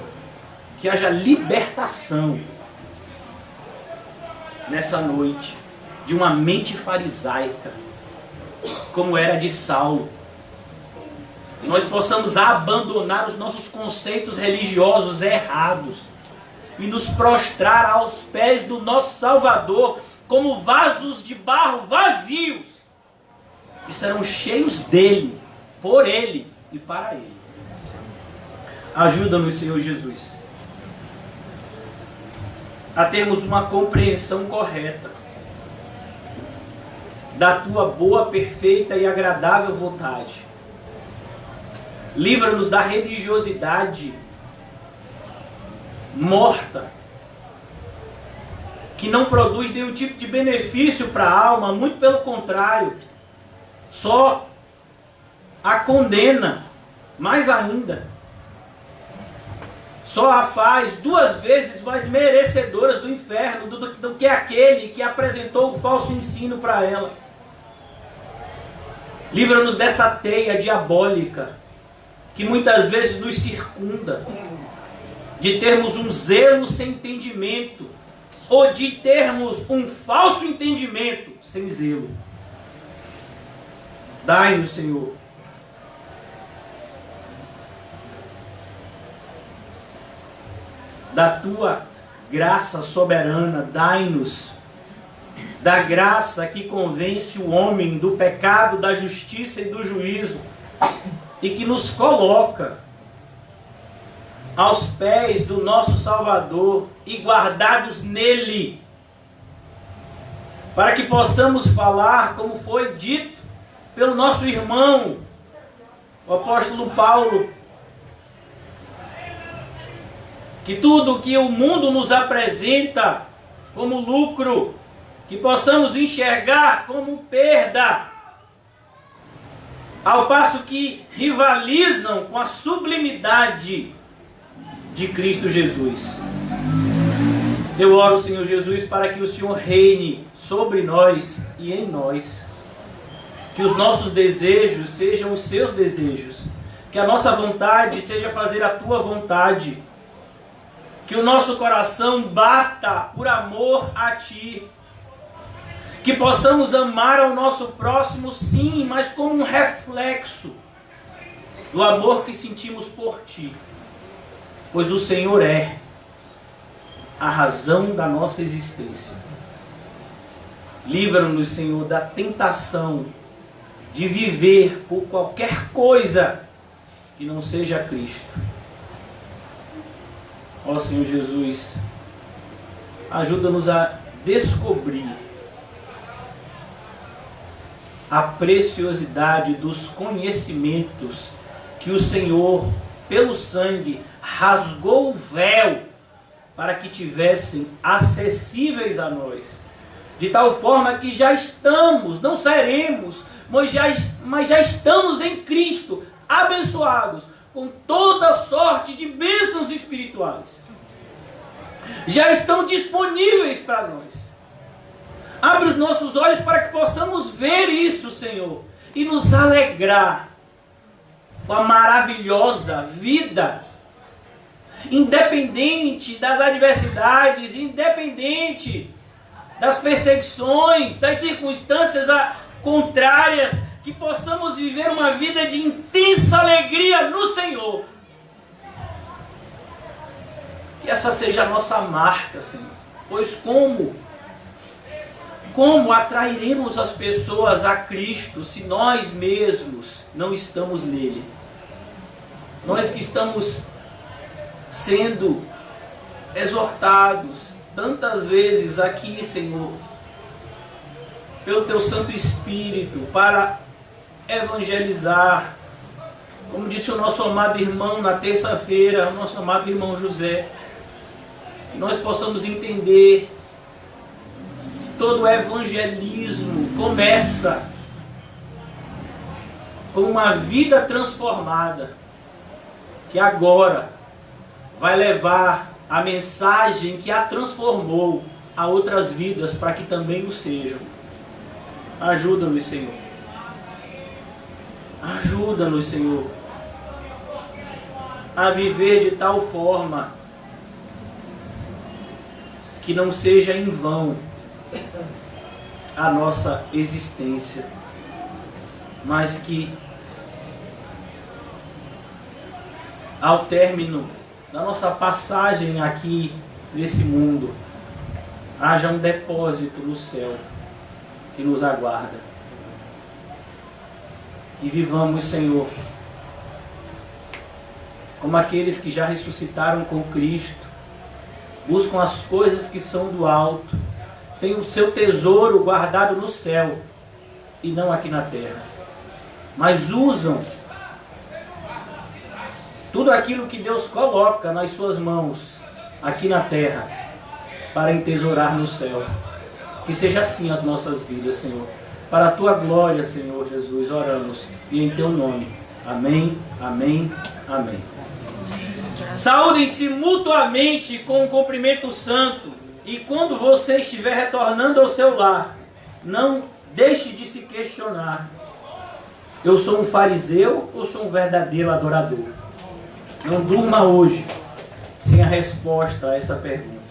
que haja libertação nessa noite de uma mente farisaica, como era de Saulo. Nós possamos abandonar os nossos conceitos religiosos errados e nos prostrar aos pés do nosso Salvador como vasos de barro vazios, que serão cheios dele, por ele e para ele. Ajuda-nos, Senhor Jesus, a termos uma compreensão correta da tua boa, perfeita e agradável vontade. Livra-nos da religiosidade morta, que não produz nenhum tipo de benefício para a alma, muito pelo contrário, só a condena mais ainda. Só a faz 2 vezes mais merecedoras do inferno do que aquele que apresentou o falso ensino para ela. Livra-nos dessa teia diabólica que muitas vezes nos circunda, de termos um zelo sem entendimento, ou de termos um falso entendimento sem zelo. Dai-nos, Senhor, da tua graça soberana, dai-nos da graça que convence o homem do pecado, da justiça e do juízo, e que nos coloca aos pés do nosso Salvador e guardados nele, para que possamos falar, como foi dito pelo nosso irmão, o apóstolo Paulo, que tudo que o mundo nos apresenta como lucro, que possamos enxergar como perda, ao passo que rivalizam com a sublimidade de Cristo Jesus. Eu oro, Senhor Jesus, para que o Senhor reine sobre nós e em nós, que os nossos desejos sejam os seus desejos, que a nossa vontade seja fazer a tua vontade, que o nosso coração bata por amor a ti, que possamos amar ao nosso próximo, sim, mas como um reflexo do amor que sentimos por ti, pois o Senhor é a razão da nossa existência. Livra-nos, Senhor, da tentação de viver por qualquer coisa que não seja Cristo. Ó Senhor Jesus, ajuda-nos a descobrir a preciosidade dos conhecimentos que o Senhor, pelo sangue, rasgou o véu para que tivessem acessíveis a nós. De tal forma que já estamos, não seremos, mas já estamos em Cristo, abençoados com toda sorte de bênçãos espirituais. Já estão disponíveis para nós. Abre os nossos olhos para que possamos ver isso, Senhor, e nos alegrar com a maravilhosa vida, independente das adversidades, independente das perseguições, das circunstâncias contrárias, que possamos viver uma vida de intensa alegria no Senhor. Que essa seja a nossa marca, Senhor. Pois como atrairemos as pessoas a Cristo se nós mesmos não estamos nele? Nós que estamos sendo exortados tantas vezes aqui, Senhor, pelo Teu Santo Espírito, para evangelizar, como disse o nosso amado irmão na terça-feira, o nosso amado irmão José, que nós possamos entender que todo evangelismo começa com uma vida transformada, que agora vai levar a mensagem que a transformou a outras vidas, para que também o sejam. Ajuda-nos, Senhor. Ajuda-nos, Senhor, a viver de tal forma que não seja em vão a nossa existência, mas que ao término da nossa passagem aqui nesse mundo haja um depósito no céu que nos aguarda. Que vivamos, Senhor, como aqueles que já ressuscitaram com Cristo, buscam as coisas que são do alto, têm o seu tesouro guardado no céu e não aqui na terra, mas usam tudo aquilo que Deus coloca nas suas mãos aqui na terra para entesourar no céu. Que seja assim as nossas vidas, Senhor. Para a Tua glória, Senhor Jesus, oramos e em Teu nome. Amém, amém, amém. Saúdem-se mutuamente com um cumprimento santo, e quando você estiver retornando ao seu lar, não deixe de se questionar: eu sou um fariseu ou sou um verdadeiro adorador? Não durma hoje sem a resposta a essa pergunta.